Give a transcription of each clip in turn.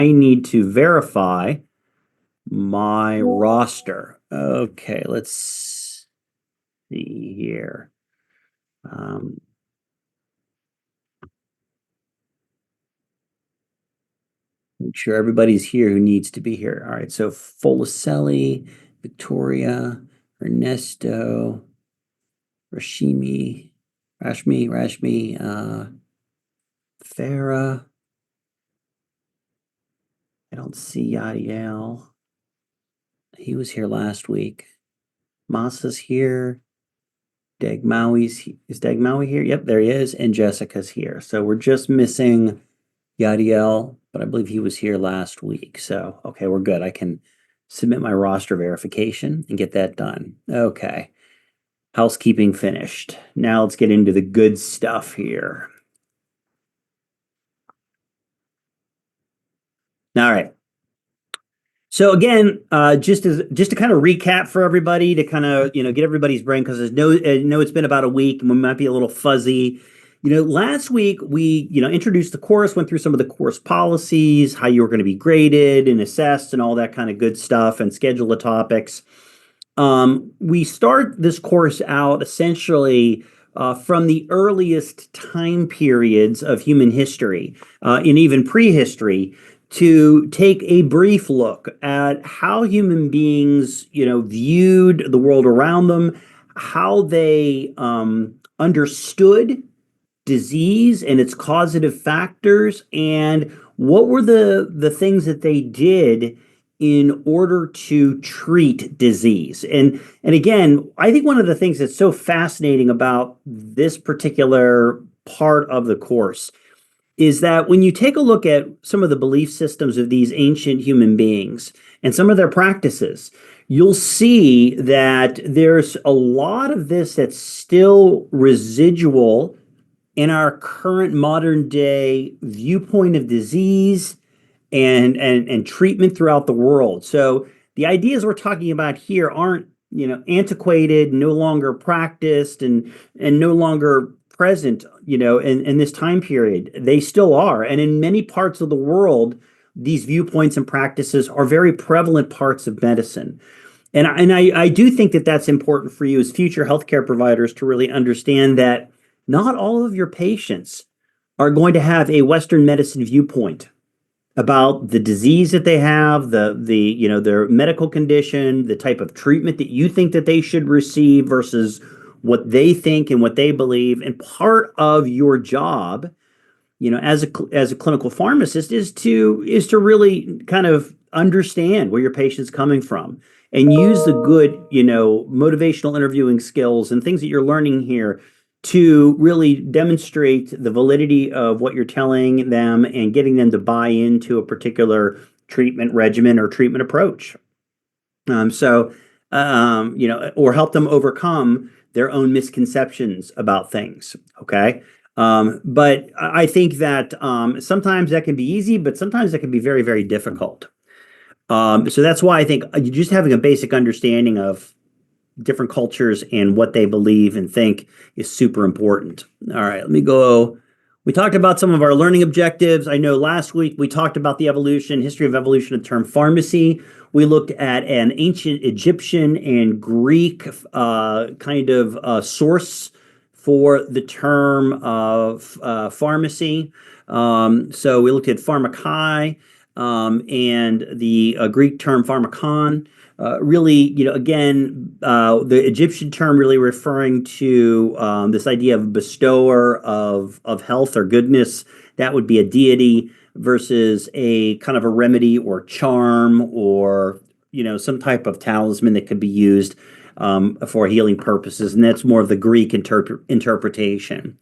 need to verify my roster. Okay, let's see here. Um, make sure everybody's here who needs to be here. All right, so Folicelli, Victoria, Ernesto, Rashmi, Farah. I don't see Yadiel. He was here last week. Masa's here. Is Dagmawi here? Yep, there he is. And Jessica's here. So we're just missing Yadiel, but I believe he was here last week. So, okay, we're good. I can submit my roster verification and get that done. Okay. Housekeeping finished. Now let's get into the good stuff here. All right. So again, just to kind of recap for everybody to kind of get everybody's brain because I know it's been about a week and we might be a little fuzzy. Last week we introduced the course, went through some of the course policies, how you were going to be graded and assessed, and all that kind of good stuff, and schedule the topics. We start this course out essentially from the earliest time periods of human history, and even prehistory, to take a brief look at how human beings, viewed the world around them, how they understood disease and its causative factors, and what were the things that they did in order to treat disease. And again, I think one of the things that's so fascinating about this particular part of the course is that when you take a look at some of the belief systems of these ancient human beings and some of their practices, you'll see that there's a lot of this that's still residual in our current modern day viewpoint of disease and treatment throughout the world. So the ideas we're talking about here aren't antiquated, no longer practiced, and no longer present in this time period. They still are, and in many parts of the world these viewpoints and practices are very prevalent parts of medicine. And I do think that that's important for you as future healthcare providers to really understand that not all of your patients are going to have a Western medicine viewpoint about the disease that they have, their medical condition, the type of treatment that you think that they should receive versus what they think and what they believe. And part of your job, as a clinical pharmacist, is to really kind of understand where your patient's coming from and use the good, motivational interviewing skills and things that you're learning here to really demonstrate the validity of what you're telling them and getting them to buy into a particular treatment regimen or treatment approach. Or help them overcome their own misconceptions about things. Okay. But I think that sometimes that can be easy, but sometimes that can be very, very difficult. So that's why I think just having a basic understanding of different cultures and what they believe and think is super important. All right, let me go. We talked about some of our learning objectives. I know last week we talked about the history of evolution of the term pharmacy. We looked at an ancient Egyptian and Greek source for the term of pharmacy. So we looked at pharmakai and the Greek term pharmakon. The Egyptian term really referring to this idea of bestower of health or goodness. That would be a deity versus a kind of a remedy or charm or some type of talisman that could be used for healing purposes, and that's more of the Greek interpretation.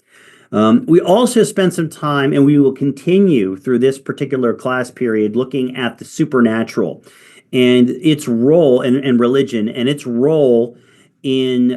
We also spent some time, and we will continue through this particular class period, looking at the supernatural and its role in religion and its role in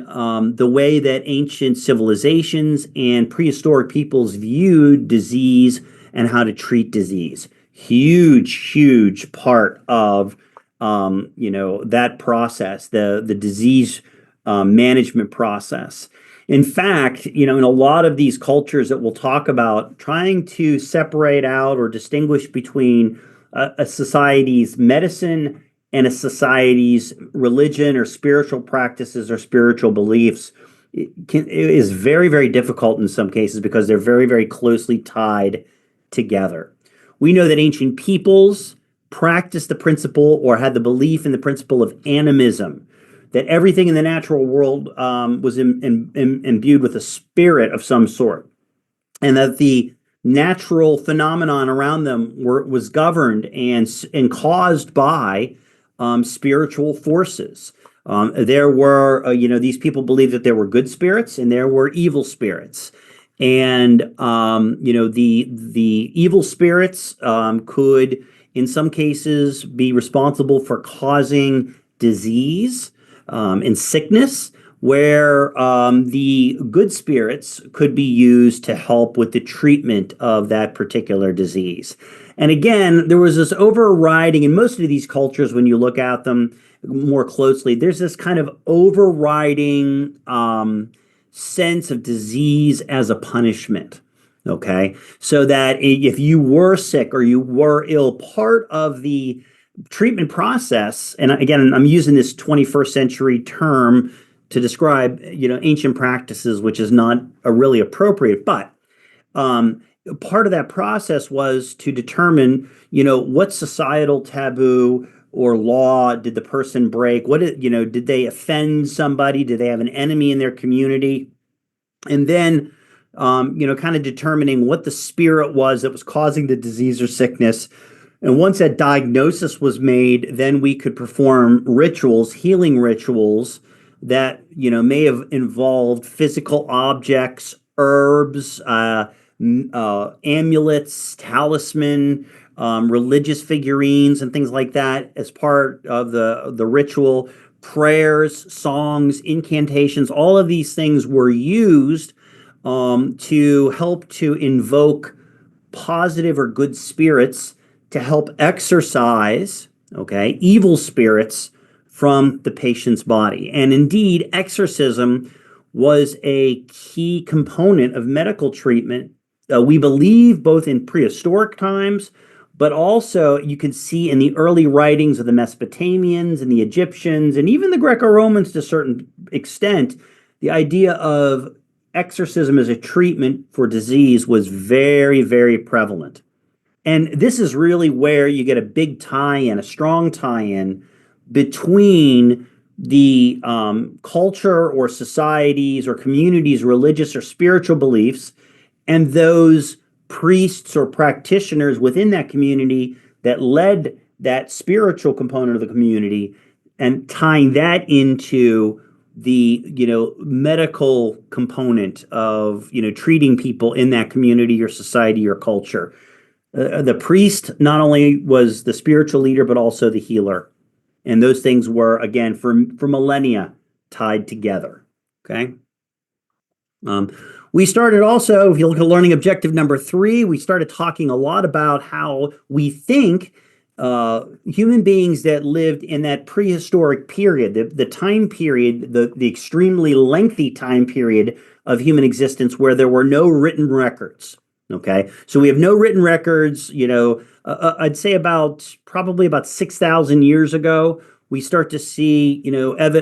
the way that ancient civilizations and prehistoric peoples viewed disease and how to treat disease. Huge part of that process, the disease management process. In fact, in a lot of these cultures that we'll talk about, trying to separate out or distinguish between a society's medicine and a society's religion or spiritual practices or spiritual beliefs it is very, very difficult in some cases because they're very, very closely tied together. We know that ancient peoples practiced the principle or had the belief in the principle of animism, that everything in the natural world was imbued with a spirit of some sort, and that the natural phenomenon around them was governed and caused by spiritual forces. There were, these people believed that there were good spirits and there were evil spirits. And, the evil spirits could, in some cases, be responsible for causing disease and sickness, where the good spirits could be used to help with the treatment of that particular disease. And again, there was this overriding in most of these cultures, when you look at them more closely, there's this kind of overriding sense of disease as a punishment. Okay. So that if you were sick or you were ill, part of the treatment process, and again, I'm using this 21st century term to describe, ancient practices, which is not really appropriate, but part of that process was to determine, what societal taboo or law did the person break? Did they offend somebody? Did they have an enemy in their community? And then, kind of determining what the spirit was that was causing the disease or sickness. And once that diagnosis was made, then we could perform rituals, healing rituals that, may have involved physical objects, herbs, amulets, talisman, religious figurines, and things like that as part of the ritual. Prayers, songs, incantations, all of these things were used to help to invoke positive or good spirits to help exorcise, evil spirits from the patient's body. And indeed, exorcism was a key component of medical treatment. We believe both in prehistoric times, but also you can see in the early writings of the Mesopotamians and the Egyptians and even the Greco-Romans to a certain extent, the idea of exorcism as a treatment for disease was very, very prevalent. And this is really where you get a big tie-in, a strong tie-in between the culture or societies or communities, religious or spiritual beliefs, and those priests or practitioners within that community that led that spiritual component of the community, and tying that into the medical component of treating people in that community or society or culture. The priest not only was the spiritual leader but also the healer, and those things were again for millennia tied together. Okay. We started also, if you look at learning objective number 3, we started talking a lot about how we think human beings that lived in that prehistoric period, the time period, the extremely lengthy time period of human existence where there were no written records. Okay, so we have no written records. I'd say probably about 6,000 years ago, we start to see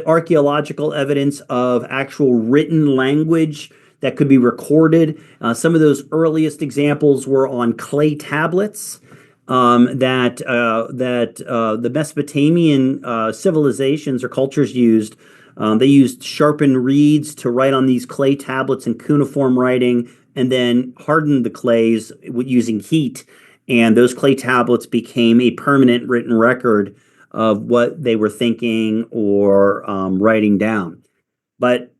archaeological evidence of actual written language that could be recorded. Some of those earliest examples were on clay tablets that the Mesopotamian civilizations or cultures used. They used sharpened reeds to write on these clay tablets in cuneiform writing, and then hardened the clays using heat. And those clay tablets became a permanent written record of what they were thinking or writing down. But,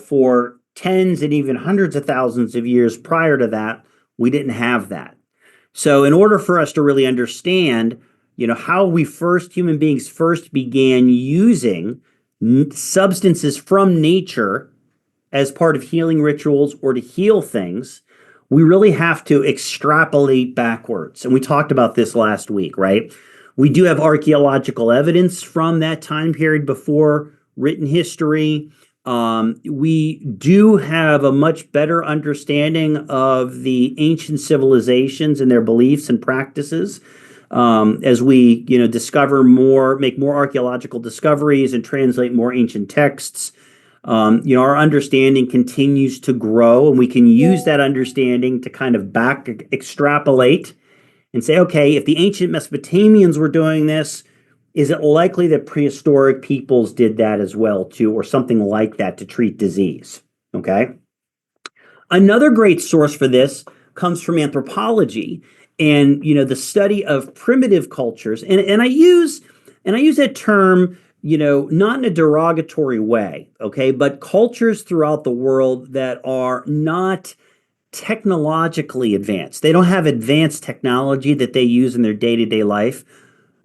for tens and even hundreds of thousands of years prior to that, we didn't have that. So in order for us to really understand, how human beings first began using substances from nature as part of healing rituals or to heal things, we really have to extrapolate backwards. And we talked about this last week, right? We do have archaeological evidence from that time period before written history. We do have a much better understanding of the ancient civilizations and their beliefs and practices. as we, discover more, make more archaeological discoveries and translate more ancient texts, our understanding continues to grow, and we can use that understanding to kind of back extrapolate and say, okay, if the ancient Mesopotamians were doing this, is it likely that prehistoric peoples did that as well too, or something like that to treat disease? Okay. Another great source for this comes from anthropology and the study of primitive cultures. And I use that term, not in a derogatory way, okay, but cultures throughout the world that are not technologically advanced. They don't have advanced technology that they use in their day-to-day life,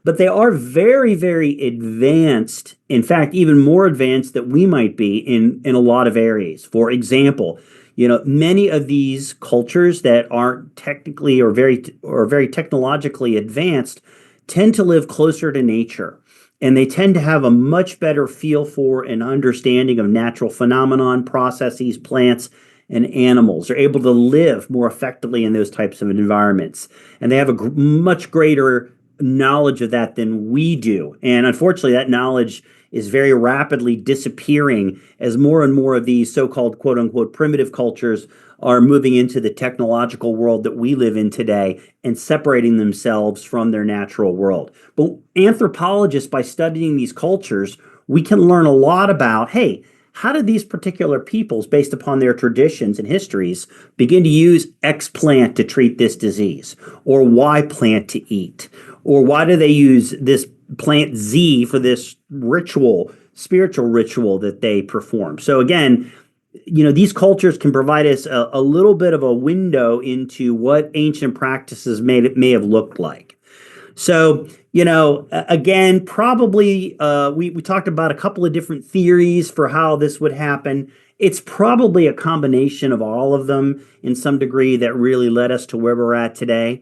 but they are very, very advanced. In fact, even more advanced than we might be in a lot of areas. For example, many of these cultures that aren't technically or very technologically advanced tend to live closer to nature, and they tend to have a much better feel for and understanding of natural phenomenon, processes, plants, and animals. They're able to live more effectively in those types of environments, and they have a much greater knowledge of that than we do. And unfortunately, that knowledge is very rapidly disappearing as more and more of these so-called quote unquote primitive cultures are moving into the technological world that we live in today and separating themselves from their natural world. But anthropologists, by studying these cultures, we can learn a lot about, hey, how did these particular peoples, based upon their traditions and histories, begin to use X plant to treat this disease, or Y plant to eat, or why do they use this plant Z for this ritual, spiritual ritual that they perform? So again, these cultures can provide us a little bit of a window into what ancient practices may have looked like. So, again, probably we talked about a couple of different theories for how this would happen. It's probably a combination of all of them in some degree that really led us to where we're at today.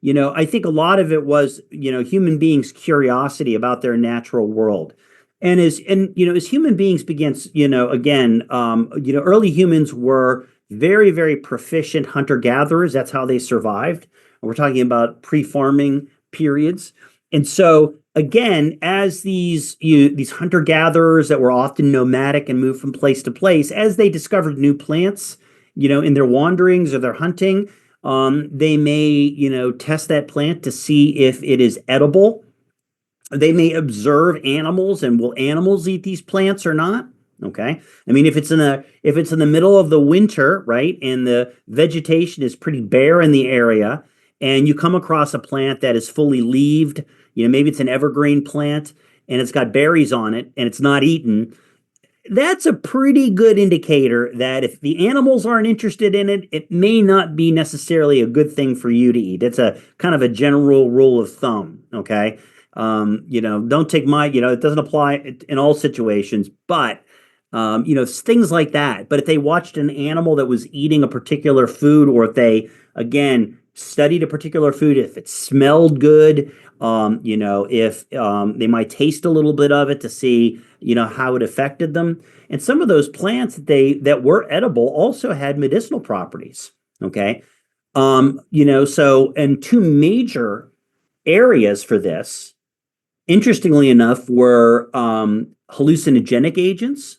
I think a lot of it was, human beings' curiosity about their natural world. As human beings begins, again, early humans were very, very proficient hunter-gatherers. That's how they survived. We're talking about pre-farming periods. And so again, as these hunter-gatherers that were often nomadic and moved from place to place, as they discovered new plants, in their wanderings or their hunting, they may, test that plant to see if it is edible. They may observe animals, and will animals eat these plants or not? Okay. I mean, if it's in the middle of the winter, right, and the vegetation is pretty bare in the area, and you come across a plant that is fully leaved, maybe it's an evergreen plant and it's got berries on it and it's not eaten, that's a pretty good indicator that if the animals aren't interested in it, it may not be necessarily a good thing for you to eat. It's a kind of a general rule of thumb. Okay. Don't take it doesn't apply in all situations, but things like that. But if they watched an animal that was eating a particular food, or if they, again, studied a particular food, if it smelled good, if they might taste a little bit of it to see, how it affected them. And some of those plants that were edible also had medicinal properties. Okay. And two major areas for this, interestingly enough, were hallucinogenic agents,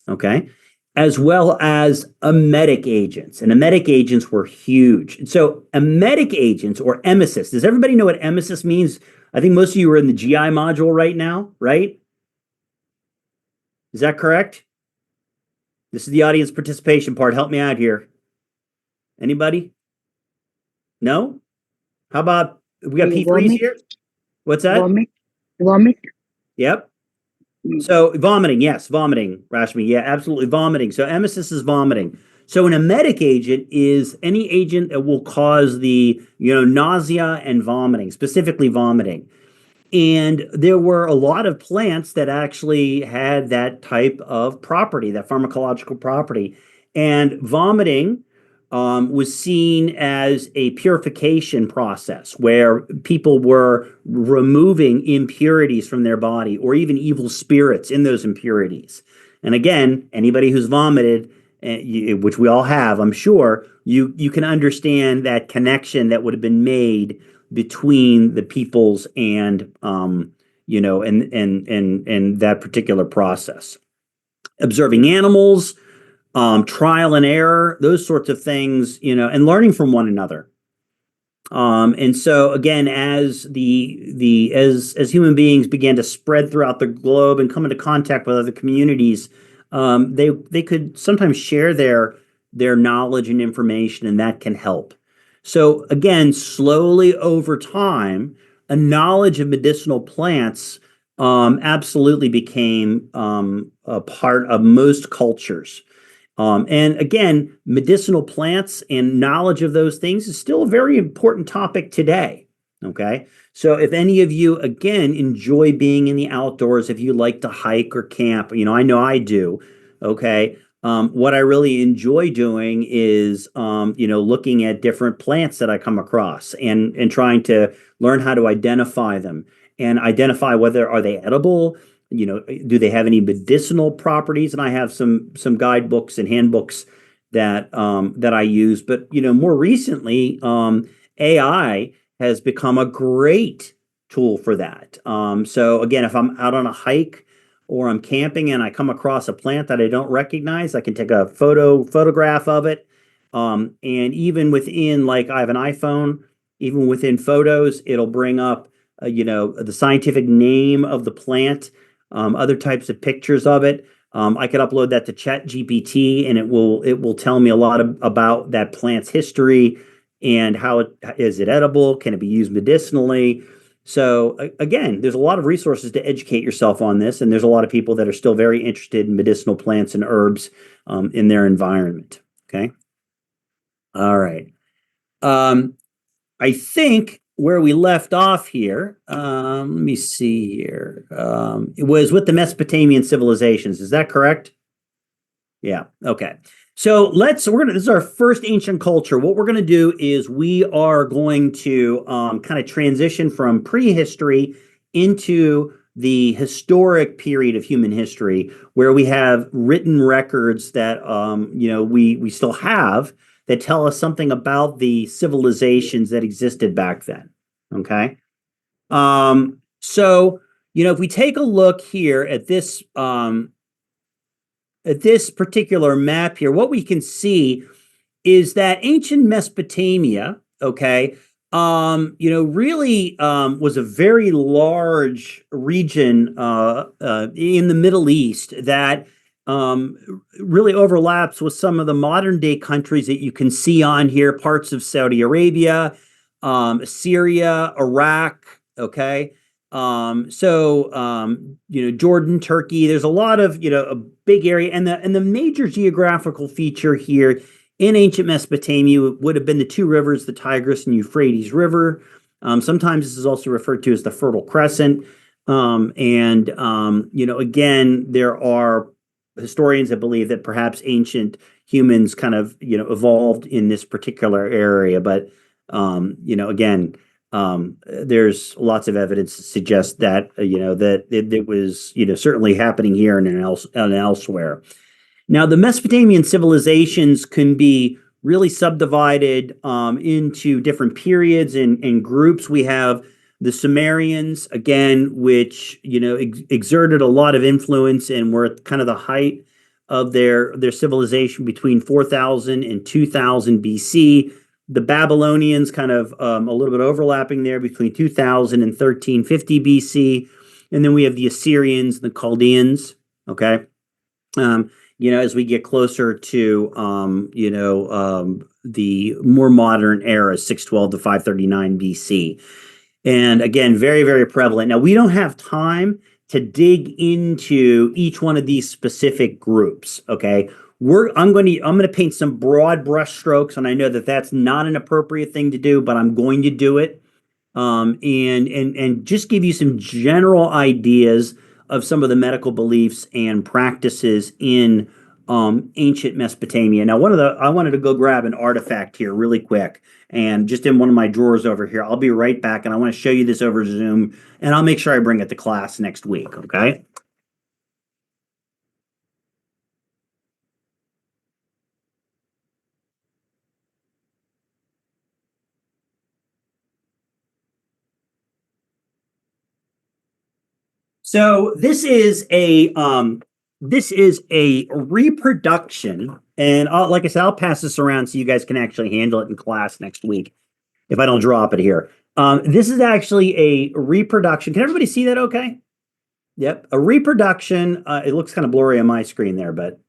okay, as well as emetic agents. And emetic agents were huge. And so emetic agents, or emesis, does everybody know what emesis means? I think most of you are in the GI module right now, right? Is that correct? This is the audience participation part. Help me out here. Anybody? No? How about, we got P3s here? What's that? Vomit. Yep. So vomiting, yes, vomiting, Rashmi. Yeah, absolutely vomiting. So emesis is vomiting. So an emetic agent is any agent that will cause the, nausea and vomiting, specifically vomiting. And there were a lot of plants that actually had that type of property, that pharmacological property. And vomiting was seen as a purification process where people were removing impurities from their body, or even evil spirits in those impurities. And again, anybody who's vomited, which we all have, I'm sure, you can understand that connection that would have been made between the peoples and and that particular process. Observing animals, trial and error, those sorts of things, and learning from one another. And so again, as human beings began to spread throughout the globe and come into contact with other communities, they could sometimes share their knowledge and information, and that can help. So again, slowly over time, a knowledge of medicinal plants absolutely became a part of most cultures. And again, medicinal plants and knowledge of those things is still a very important topic today. Okay. So if any of you, again, enjoy being in the outdoors, if you like to hike or camp, I know I do. Okay. What I really enjoy doing is, looking at different plants that I come across and trying to learn how to identify them and identify whether are they edible, do they have any medicinal properties? And I have some guidebooks and handbooks that I use. But more recently, AI has become a great tool for that. So again, if I'm out on a hike or I'm camping and I come across a plant that I don't recognize, I can take a photograph of it. And even within, like, I have an iPhone, even within photos, it'll bring up the scientific name of the plant, other types of pictures of it. I could upload that to Chat GPT, and it will tell me a lot about that plant's history and how is it edible? Can it be used medicinally? So again, there's a lot of resources to educate yourself on this, and there's a lot of people that are still very interested in medicinal plants and herbs in their environment. Okay. All right. Um, I think where we left off here, let me see here. It was with the Mesopotamian civilizations. Is that correct? Yeah. Okay. So this is our first ancient culture. What we're gonna do is we are going to kind of transition from prehistory into the historic period of human history, where we have written records that we still have that tell us something about the civilizations that existed back then. Okay. So if we take a look here at this particular map here, what we can see is that ancient Mesopotamia, okay, really was a very large region in the Middle East that really overlaps with some of the modern day countries that you can see on here, parts of Saudi Arabia, Syria, Iraq, okay. Jordan, Turkey, there's a lot of, a big area, and the major geographical feature here in ancient Mesopotamia would have been the two rivers, the Tigris and Euphrates River. Sometimes this is also referred to as the Fertile Crescent. Again, there are historians that believe that perhaps ancient humans kind of, evolved in this particular area. But, again, there's lots of evidence to suggest that, that it was, certainly happening here and elsewhere. Now, the Mesopotamian civilizations can be really subdivided into different periods and groups. We have the Sumerians, again, which exerted a lot of influence and were at kind of the height of their civilization between 4000 and 2000 BC. The Babylonians, kind of a little bit overlapping there between 2000 and 1350 BC. And then we have the Assyrians, the Chaldeans. Okay. As we get closer to the more modern era, 612 to 539 BC. And again, very, very prevalent. Now, we don't have time to dig into each one of these specific groups. Okay. I'm going to paint some broad brush strokes, and I know that that's not an appropriate thing to do, but I'm going to do it. And just give you some general ideas of some of the medical beliefs and practices in ancient Mesopotamia. Now, I wanted to go grab an artifact here really quick, and just in one of my drawers over here. I'll be right back, and I want to show you this over Zoom, and I'll make sure I bring it to class next week. Okay. So this is a reproduction, and like I said, I'll pass this around so you guys can actually handle it in class next week if I don't drop it here. This is actually a reproduction. Can everybody see that? Okay. Yep, a reproduction. It looks kind of blurry on my screen there, but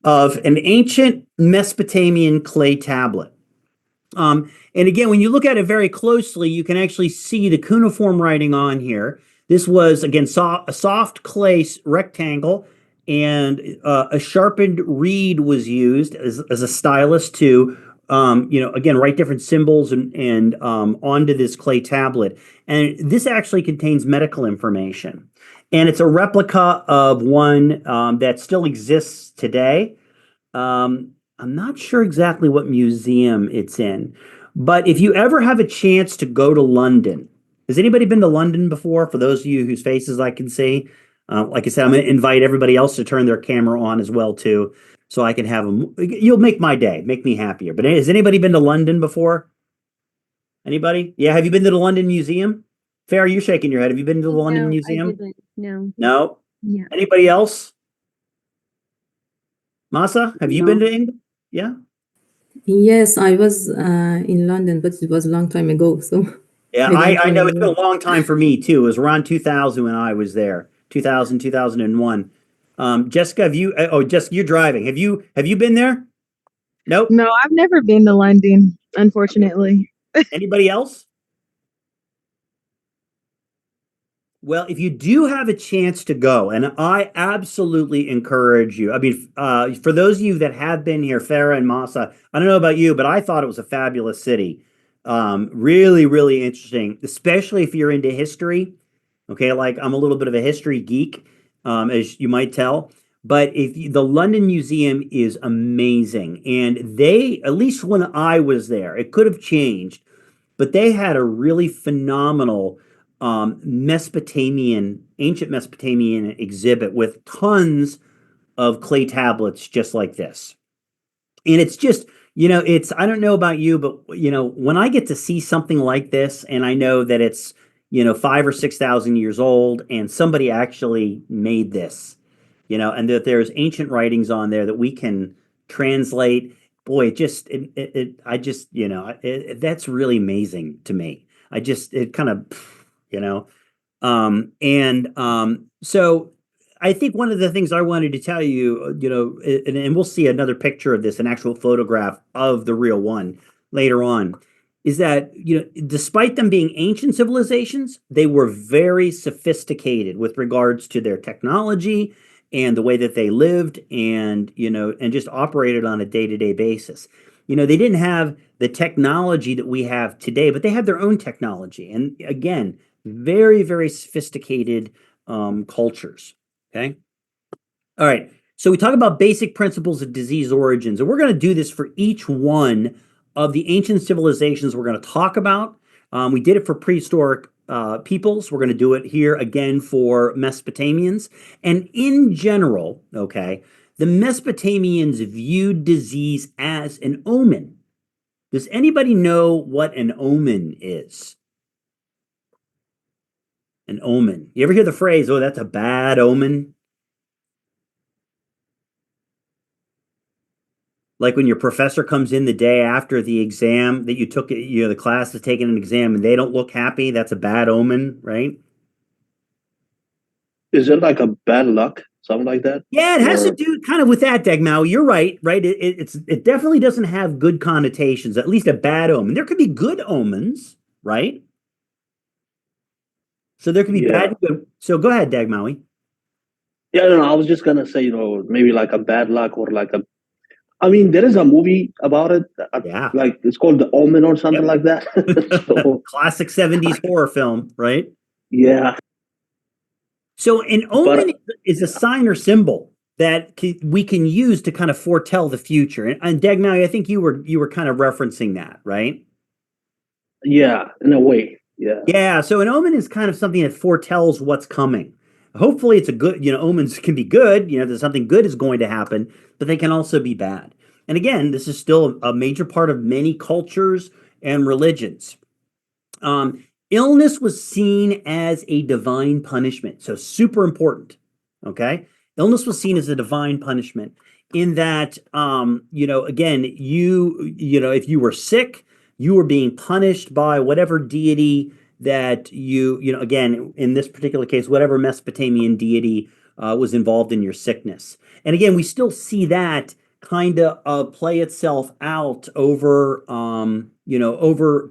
of an ancient Mesopotamian clay tablet. And again, when you look at it very closely, you can actually see the cuneiform writing on here. This was, again, a soft clay rectangle, and a sharpened reed was used as a stylus to, again, write different symbols and onto this clay tablet. And this actually contains medical information. And it's a replica of one that still exists today. I'm not sure exactly what museum it's in, but if you ever have a chance to go to London, has anybody been to London before? For those of you whose faces I can see, like I said, I'm going to invite everybody else to turn their camera on as well too, so I can have them. You'll make my day, make me happier. But has anybody been to London before? Anybody? Yeah, have you been to the London Museum? Farrah, you're shaking your head. Have you been to the London No, I Museum? didn't. No. No. Yeah. Anybody else? Masa, have you been No. to England? Yeah. Yes, I was in London, but it was a long time ago, so Yeah, I don't I know it's been remember. a long time for me too. It was around 2000 when I was there. 2000, 2001. Jessica, Jessica, you're driving. Have you been there? Nope. No, I've never been to London, Okay. unfortunately. Anybody else? Well, if you do have a chance to go, and I absolutely encourage you. I mean, for those of you that have been here, Farah and Masa, I don't know about you, but I thought it was a fabulous city. Really, really interesting, especially if you're into history. Okay, like I'm a little bit of a history geek, as you might tell. But the London Museum is amazing, and they, at least when I was there, it could have changed, but they had a really phenomenal ancient Mesopotamian exhibit with tons of clay tablets just like this. And it's just, I don't know about you, but when I get to see something like this, and I know that it's 5 or 6 thousand years old, and somebody actually made this, and that there's ancient writings on there that we can translate. Boy, I just, that's really amazing to me. It kind of, you know, so I think one of the things I wanted to tell you, and we'll see another picture of this, an actual photograph of the real one later on, is that, despite them being ancient civilizations, they were very sophisticated with regards to their technology and the way that they lived and just operated on a day-to-day basis. They didn't have the technology that we have today, but they had their own technology. And again, very, very sophisticated cultures. Okay. All right. So we talk about basic principles of disease origins, and we're going to do this for each one of the ancient civilizations we're going to talk about. We did it for prehistoric peoples. We're going to do it here again for Mesopotamians. And in general, okay, the Mesopotamians viewed disease as an omen. Does anybody know what an omen is? An omen. You ever hear the phrase, "Oh, that's a bad omen"? Like when your professor comes in the day after the exam that you took, the class is taking an exam and they don't look happy, that's a bad omen, right? Is it like a bad luck, something like that? Yeah, it has to Or do kind of with that, Degmau. You're right, right? It definitely doesn't have good connotations, at least a bad omen. There could be good omens, right? So there could be bad yeah, and good. So go ahead, Dagmawi. yeah. No, I was just gonna say, maybe like a bad luck or like a. I mean, there is a movie about it. Yeah. Like it's called The Omen or something Yep. like that. So Classic 70s horror film, right? yeah, So an omen but is a sign or symbol that we can use to kind of foretell the future. And Dagmau, I think you were kind of referencing that, right? yeah, in a way, yeah, Yeah. So an omen is kind of something that foretells what's coming. Hopefully, it's a good. Omens can be good. That something good is going to happen, but they can also be bad. And again, this is still a major part of many cultures and religions. Illness was seen as a divine punishment. So super important. Okay. Illness was seen as a divine punishment in that, again, if you were sick, you were being punished by whatever deity that again, in this particular case, whatever Mesopotamian deity was involved in your sickness. And again, we still see that kind of play itself out over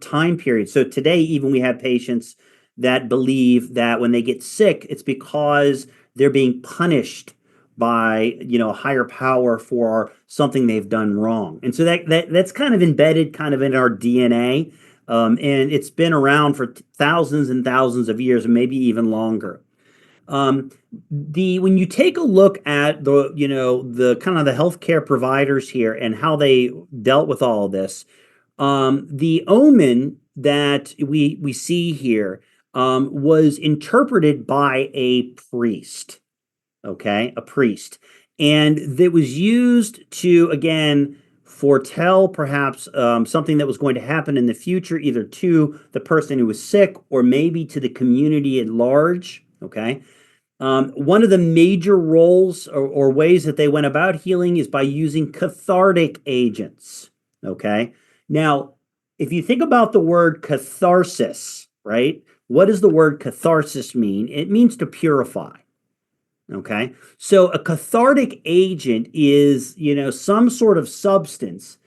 time periods. So today, even we have patients that believe that when they get sick, it's because they're being punished by a higher power for something they've done wrong. And so that's kind of embedded kind of in our DNA. And it's been around for thousands and thousands of years, and maybe even longer. When you take a look at the kind of the healthcare providers here and how they dealt with all of this, the omen that we see here was interpreted by a priest. Okay, a priest, and that was used to again foretell perhaps something that was going to happen in the future, either to the person who was sick or maybe to the community at large. Okay. One of the major roles or ways that they went about healing is by using cathartic agents. Okay. Now, if you think about the word catharsis, right? What does the word catharsis mean? It means to purify. Okay. So a cathartic agent is, some sort of substance,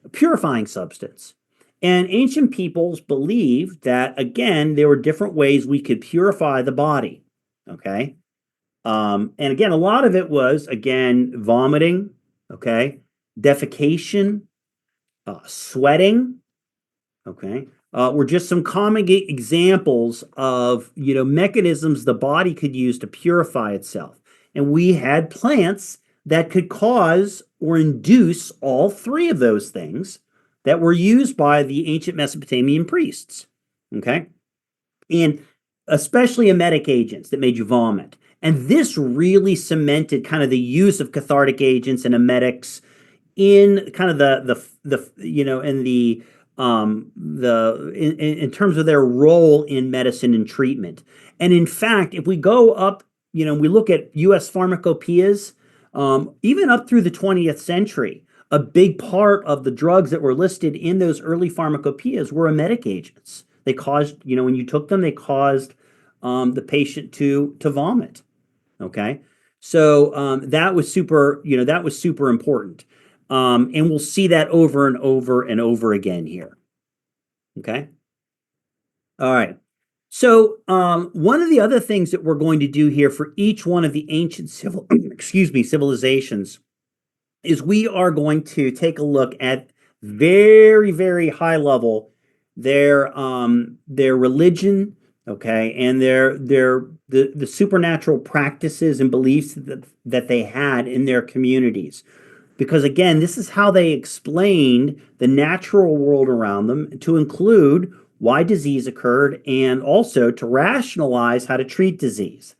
a purifying substance. And ancient peoples believed that, again, there were different ways we could purify the body. Okay. And again, a lot of it was, again, vomiting, okay, defecation, sweating, okay, were just some common examples of, mechanisms the body could use to purify itself. And we had plants that could cause or induce all three of those things that were used by the ancient Mesopotamian priests, okay? And especially emetic agents that made you vomit. And this really cemented kind of the use of cathartic agents and emetics in kind of in terms of their role in medicine and treatment. And in fact, if we go up, we look at U.S. pharmacopoeias, even up through the 20th century, a big part of the drugs that were listed in those early pharmacopoeias were emetic agents. They caused, when you took them, they caused the patient to vomit. Okay, so that was super important, and we'll see that over and over and over again here. Okay, all right. So one of the other things that we're going to do here for each one of the ancient civilizations is we are going to take a look at very, very high level their religion, okay, and the supernatural practices and beliefs that they had in their communities. Because again, this is how they explained the natural world around them, to include why disease occurred and also to rationalize how to treat disease.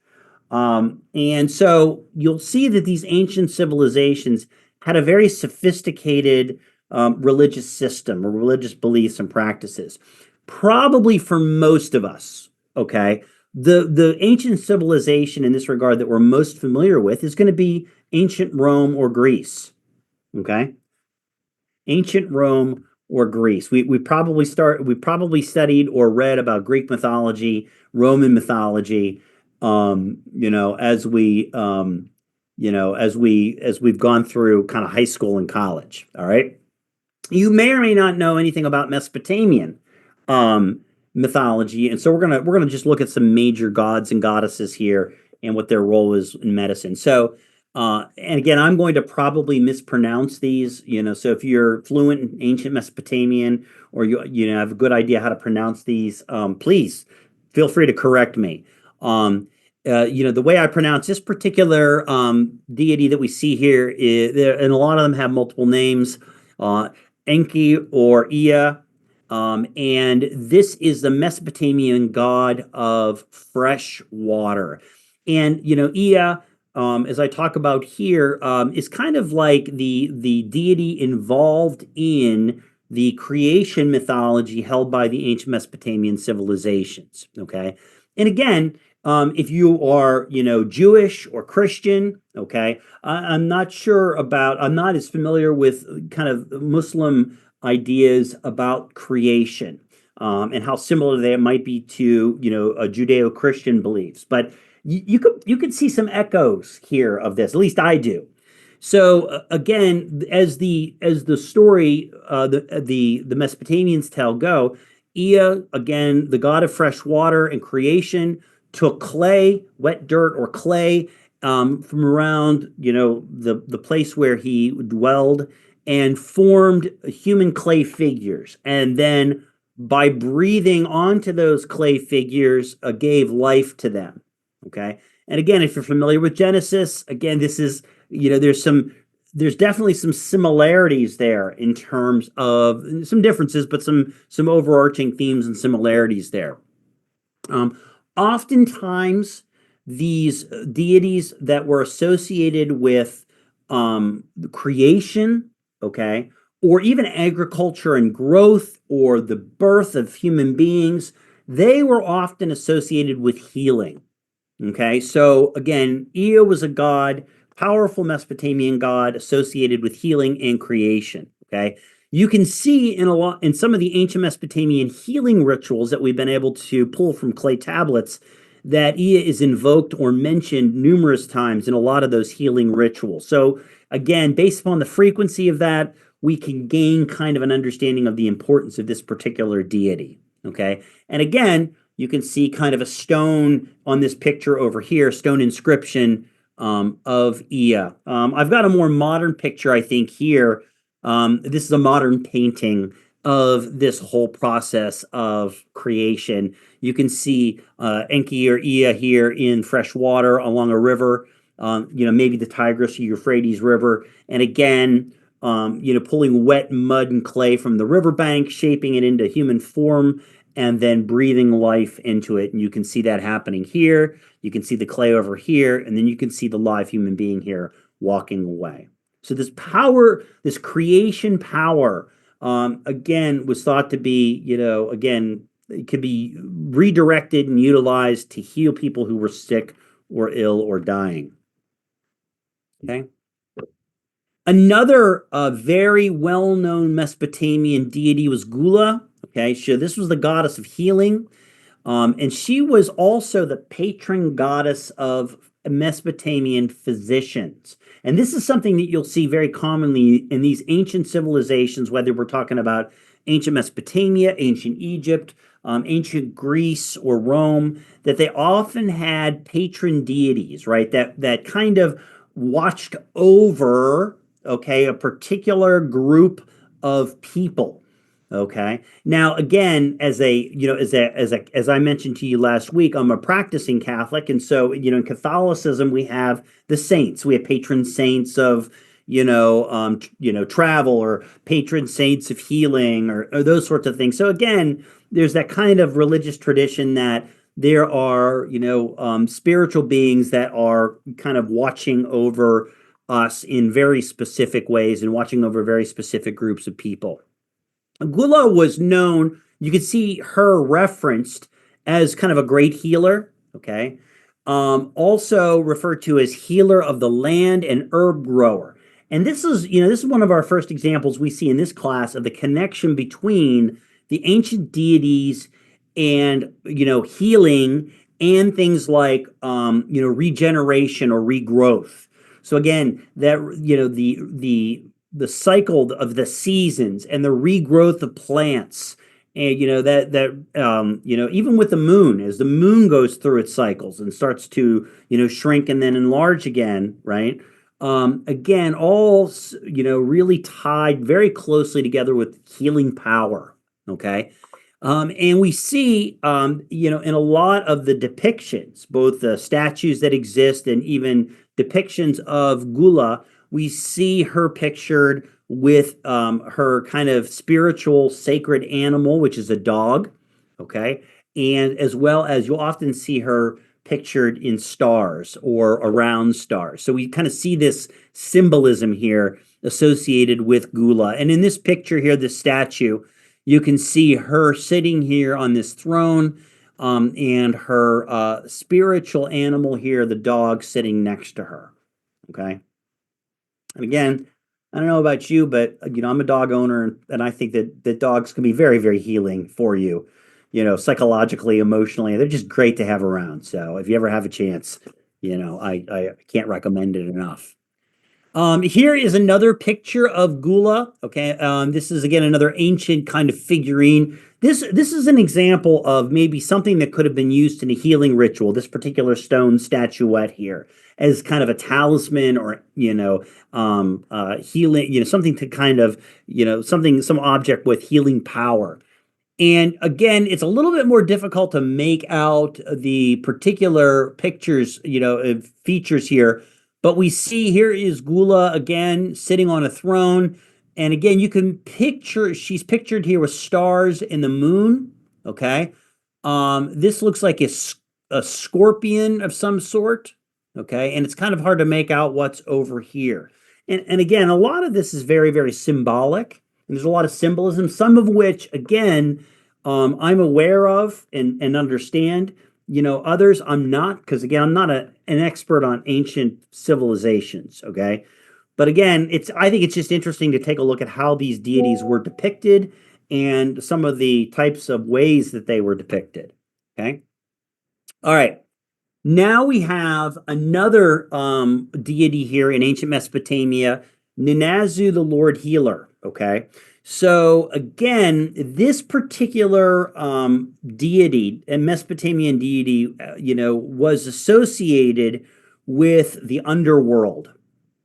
And so you'll see that these ancient civilizations had a very sophisticated religious system or religious beliefs and practices. Probably for most of us, okay, the ancient civilization in this regard that we're most familiar with is going to be ancient Rome or Greece. Okay, ancient Rome or Greece. We probably studied or read about Greek mythology, Roman mythology, as we've gone through kind of high school and college. All right. You may or may not know anything about Mesopotamian mythology, and so we're gonna just look at some major gods and goddesses here and what their role is in medicine. So, and again, I'm going to probably mispronounce these. So if you're fluent in ancient Mesopotamian or you have a good idea how to pronounce these, please feel free to correct me. The way I pronounce this particular deity that we see here and a lot of them have multiple names. Enki or Ea, and this is the Mesopotamian god of fresh water. And Ea, as I talk about here, is kind of like the deity involved in the creation mythology held by the ancient Mesopotamian civilizations. Okay. And again, if you are, Jewish or Christian, okay, I'm not sure about, I'm not as familiar with kind of Muslim ideas about creation, and how similar they might be to, Judeo-Christian beliefs. But you could see some echoes here of this. At least I do. So again, as the story, the Mesopotamians tell go, Ea, again, the god of fresh water and creation, took clay, wet dirt or clay, from around, the place where he dwelled, and formed human clay figures. And then by breathing onto those clay figures, gave life to them. Okay. And again, if you're familiar with Genesis, again, this is, there's definitely some similarities there in terms of some differences, but some overarching themes and similarities there. Oftentimes, these deities that were associated with creation, okay, or even agriculture and growth, or the birth of human beings, they were often associated with healing. Okay, so again, Ea was a god, powerful Mesopotamian god associated with healing and creation. Okay, you can see in some of the ancient Mesopotamian healing rituals that we've been able to pull from clay tablets that Ea is invoked or mentioned numerous times in a lot of those healing rituals. So again, based upon the frequency of that, we can gain kind of an understanding of the importance of this particular deity. Okay, and again, you can see kind of a stone on this picture over here, stone inscription, of Ea. I've got a more modern picture, I think, here. This is a modern painting of this whole process of creation. You can see Enki or Ea here in fresh water along a river, maybe the Tigris or Euphrates River. And again, pulling wet mud and clay from the riverbank, shaping it into human form, and then breathing life into it. And you can see that happening here. You can see the clay over here, and then you can see the live human being here walking away. So this power, this creation power, again, was thought to be, again, it could be redirected and utilized to heal people who were sick or ill or dying. Okay. Another very well-known Mesopotamian deity was Gula. Okay, so this was the goddess of healing, and she was also the patron goddess of Mesopotamian physicians. And this is something that you'll see very commonly in these ancient civilizations, whether we're talking about ancient Mesopotamia, ancient Egypt, ancient Greece, or Rome, that they often had patron deities, right? That kind of watched over, okay, a particular group of people. Okay. Now, again, as I mentioned to you last week, I'm a practicing Catholic, and so in Catholicism we have the saints. We have patron saints of travel, or patron saints of healing, or those sorts of things. So again, there's that kind of religious tradition that there are spiritual beings that are kind of watching over us in very specific ways and watching over very specific groups of people. Gula was known, you could see her referenced as kind of a great healer, okay? Also referred to as healer of the land and herb grower. And this is one of our first examples we see in this class of the connection between the ancient deities and, healing, and things like, regeneration or regrowth. So again, that, the cycle of the seasons and the regrowth of plants, and even with the moon, as the moon goes through its cycles and starts to shrink and then enlarge again, right? Again, all really tied very closely together with healing power. Okay. And we see, in a lot of the depictions, both the statues that exist and even depictions of Gula, we see her pictured with her kind of spiritual sacred animal, which is a dog. Okay. And as well as you'll often see her pictured in stars or around stars. So we kind of see this symbolism here associated with Gula. And in this picture here, this statue, you can see her sitting here on this throne, and her spiritual animal here, the dog, sitting next to her. Okay. And again, I don't know about you, but I'm a dog owner, and I think that dogs can be very, very healing for you, psychologically, emotionally. They're just great to have around. So if you ever have a chance, I can't recommend it enough. Here is another picture of Gula. Okay, this is again another ancient kind of figurine. This is an example of maybe something that could have been used in a healing ritual. This particular stone statuette here as kind of a talisman, or healing, something to kind of some object with healing power. And again, it's a little bit more difficult to make out the particular pictures, features here. But we see here is Gula again sitting on a throne. And again, you can picture, she's pictured here with stars and the moon. Okay. This looks like a scorpion of some sort. Okay. And it's kind of hard to make out what's over here. And again, a lot of this is very, very symbolic. And there's a lot of symbolism, some of which, again, I'm aware of and understand. Others I'm not, because again, I'm not an expert on ancient civilizations. Okay. But again, I think it's just interesting to take a look at how these deities were depicted and some of the types of ways that they were depicted. Okay. All right. Now we have another deity here in ancient Mesopotamia, Ninazu, the Lord Healer. Okay. So again, this particular deity, a Mesopotamian deity, was associated with the underworld.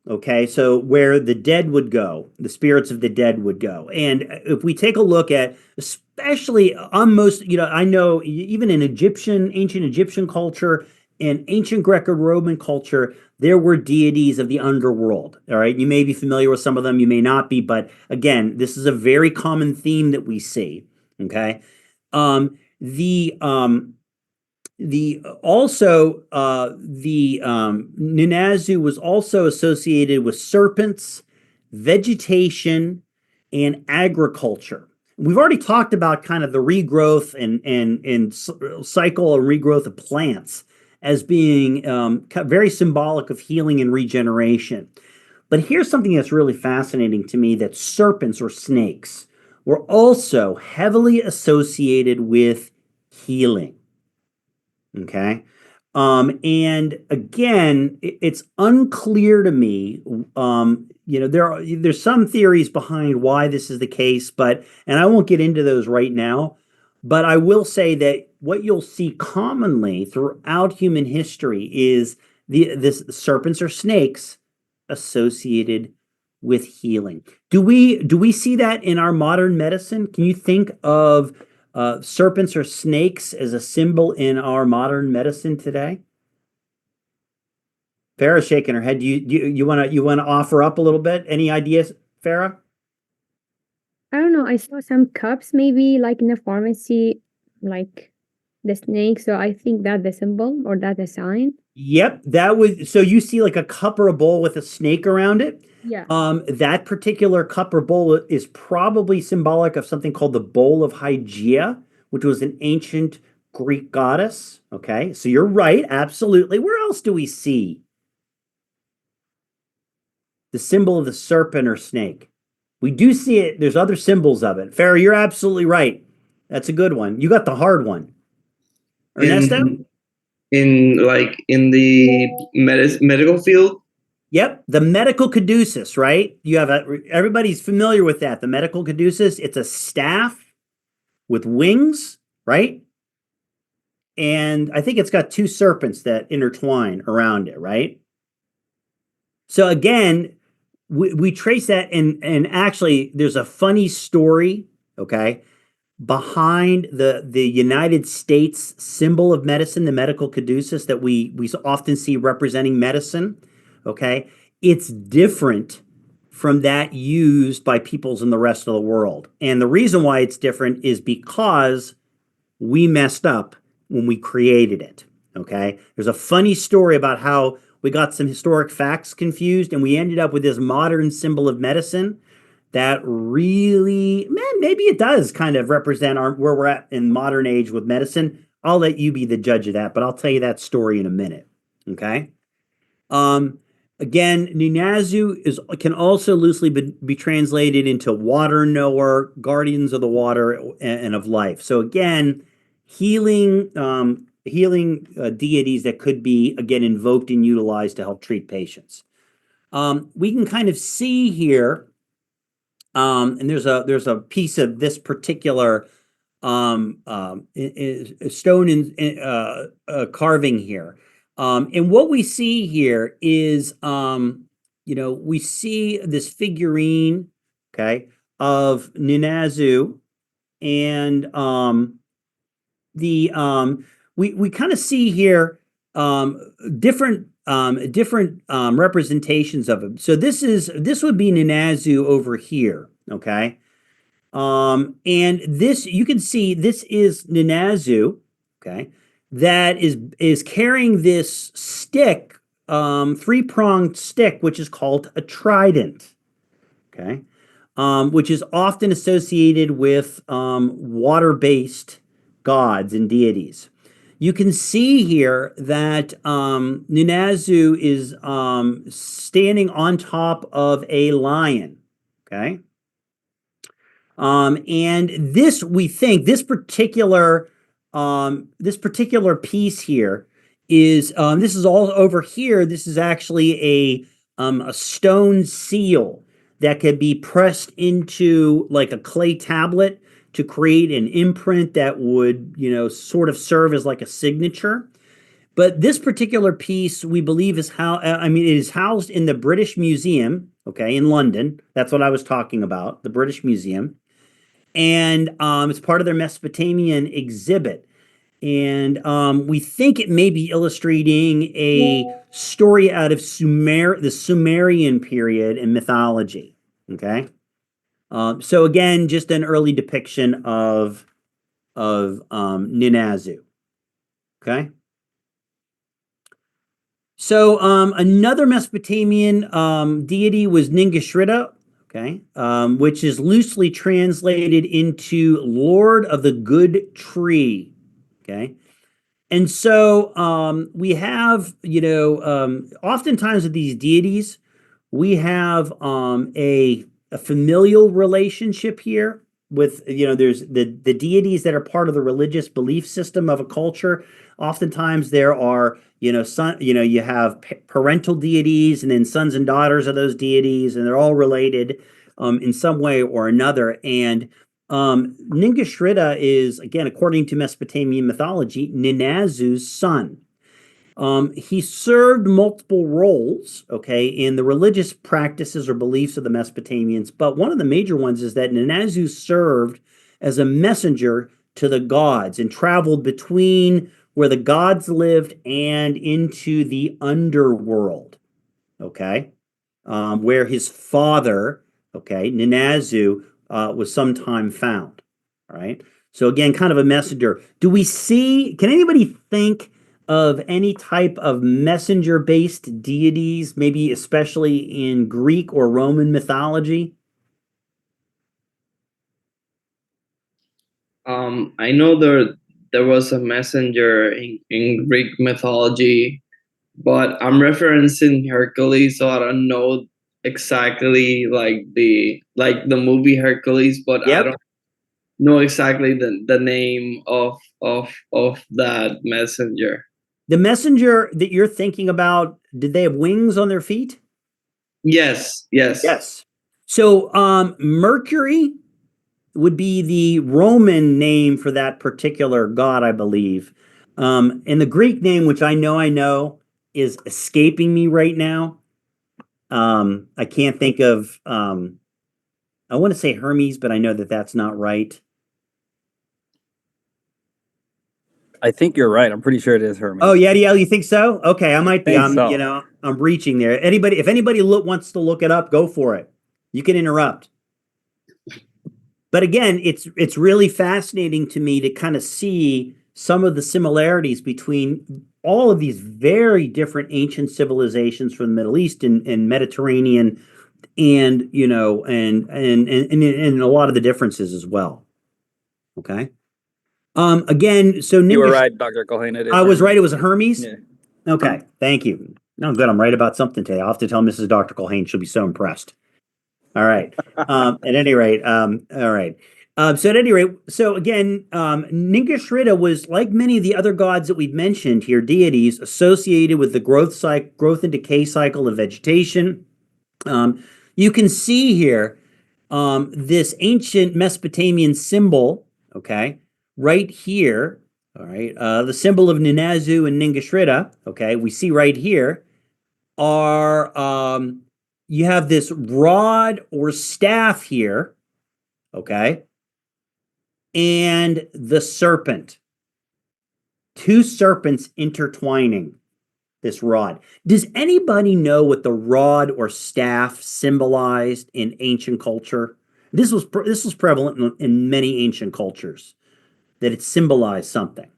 Okay, so where the dead would go, the spirits of the dead would go. And if we take a look at, especially on most, I know even in ancient Egyptian culture and ancient Greco-Roman culture, there were deities of the underworld. All right, you may be familiar with some of them, you may not be, but again, this is a very common theme that we see. Okay, Ninazu was also associated with serpents, vegetation, and agriculture. We've already talked about kind of the regrowth and cycle and regrowth of plants as being very symbolic of healing and regeneration. But here's something that's really fascinating to me, that serpents or snakes were also heavily associated with healing. Okay. And again, it's unclear to me. There's some theories behind why this is the case, and I won't get into those right now. But I will say that what you'll see commonly throughout human history is this serpents or snakes associated with healing. Do we see that in our modern medicine? Can you think of serpents or snakes as a symbol in our modern medicine today? Farah's shaking her head. Do you want to offer up a little bit? Any ideas, Farah? I don't know. I saw some cups maybe like in a pharmacy, like the snake. So I think that the symbol or that the sign. Yep, so you see like a cup or a bowl with a snake around it. Yeah. That particular cup or bowl is probably symbolic of something called the bowl of Hygeia, which was an ancient Greek goddess. Okay, so you're right, absolutely. Where else do we see the symbol of the serpent or snake? We do see it. There's other symbols of it. Farah, you're absolutely right. That's a good one. You got the hard one. Ernesto? In the medical field. Yep, the medical caduceus, right? You have everybody's familiar with that. The medical caduceus, it's a staff with wings, right? And I think it's got two serpents that intertwine around it, right? So again, we trace that, and actually there's a funny story, okay, behind the United States symbol of medicine, the medical caduceus that we often see representing medicine. Okay, it's different from that used by peoples in the rest of the world. And the reason why it's different is because we messed up when we created it. Okay, there's a funny story about how we got some historic facts confused, and we ended up with this modern symbol of medicine that really, man, maybe it does kind of represent where we're at in modern age with medicine. I'll let you be the judge of that, but I'll tell you that story in a minute. Okay. Um, Again, Ninazu can also loosely be translated into water knower, guardians of the water, and of life. So again, healing deities that could be again invoked and utilized to help treat patients. We can kind of see here, and there's a piece of this particular stone carving here. And what we see here is, we see this figurine, okay, of Ninazu, and we kind of see here different representations of him. So this would be Ninazu over here, okay. And this, you can see this is Ninazu, okay, that is carrying this stick, three-pronged stick, which is called a trident, okay, which is often associated with water-based gods and deities. You can see here that Ninazu is standing on top of a lion, okay. And this, we think, this particular piece here is this is all over here. This is actually a stone seal that could be pressed into like a clay tablet to create an imprint that would, sort of serve as like a signature. But this particular piece, we believe, is it is housed in the British Museum, okay, in London. That's what I was talking about, the British Museum. And it's part of their Mesopotamian exhibit. And we think it may be illustrating a story out of the Sumerian period in mythology. Okay. So again, just an early depiction of Ninazu. Okay. So another Mesopotamian deity was Ningashrita, okay, which is loosely translated into Lord of the Good Tree, okay. And so we have, oftentimes with these deities, we have a familial relationship here with, there's the deities that are part of the religious belief system of a culture. Oftentimes there are, you have parental deities and then sons and daughters of those deities, and they're all related in some way or another. And Ningashrita is, again, according to Mesopotamian mythology, Ninazu's son. He served multiple roles, okay, in the religious practices or beliefs of the Mesopotamians, but one of the major ones is that Ninazu served as a messenger to the gods and traveled between where the gods lived and into the underworld, okay, where his father, okay, Ninazu, was sometime found, all right? So again, kind of a messenger. Can anybody think of any type of messenger-based deities, maybe especially in Greek or Roman mythology? I know there was a messenger in Greek mythology, but I'm referencing Hercules, so I don't know exactly like the movie Hercules, but I don't know exactly the name of that messenger. The messenger that you're thinking about, did they have wings on their feet? Yes. Yes. So Mercury would be the Roman name for that particular god, I believe. And the Greek name, which I know, is escaping me right now. I can't think of. I want to say Hermes, but I know that that's not right. I think you're right. I'm pretty sure it is Hermes. Oh, yeah, you think so? Okay, I might be. Think so. I'm reaching there. If anybody wants to look it up, go for it. You can interrupt. But again, it's really fascinating to me to kind of see some of the similarities between all of these very different ancient civilizations from the Middle East and Mediterranean, and and a lot of the differences as well. Okay. Again, so You were Ningish, right, Dr. Culhane. It is I was Hermes. right. It was a Hermes. Yeah. Okay, thank you. No, good. I'm right about something today. I'll have to tell Mrs. Dr. Culhane. She'll be so impressed. All right. At any rate, all right. So at any rate, so again, Ningishrida was like many of the other gods that we've mentioned here, deities associated with the growth and decay cycle of vegetation. You can see here this ancient Mesopotamian symbol, okay, right here. All right, the symbol of Ninazu and Ningishrida, okay, we see right here are you have this rod or staff here, okay, and the serpent, two serpents intertwining this rod. Does anybody know what the rod or staff symbolized in ancient culture? This was prevalent in many ancient cultures, that it symbolized something.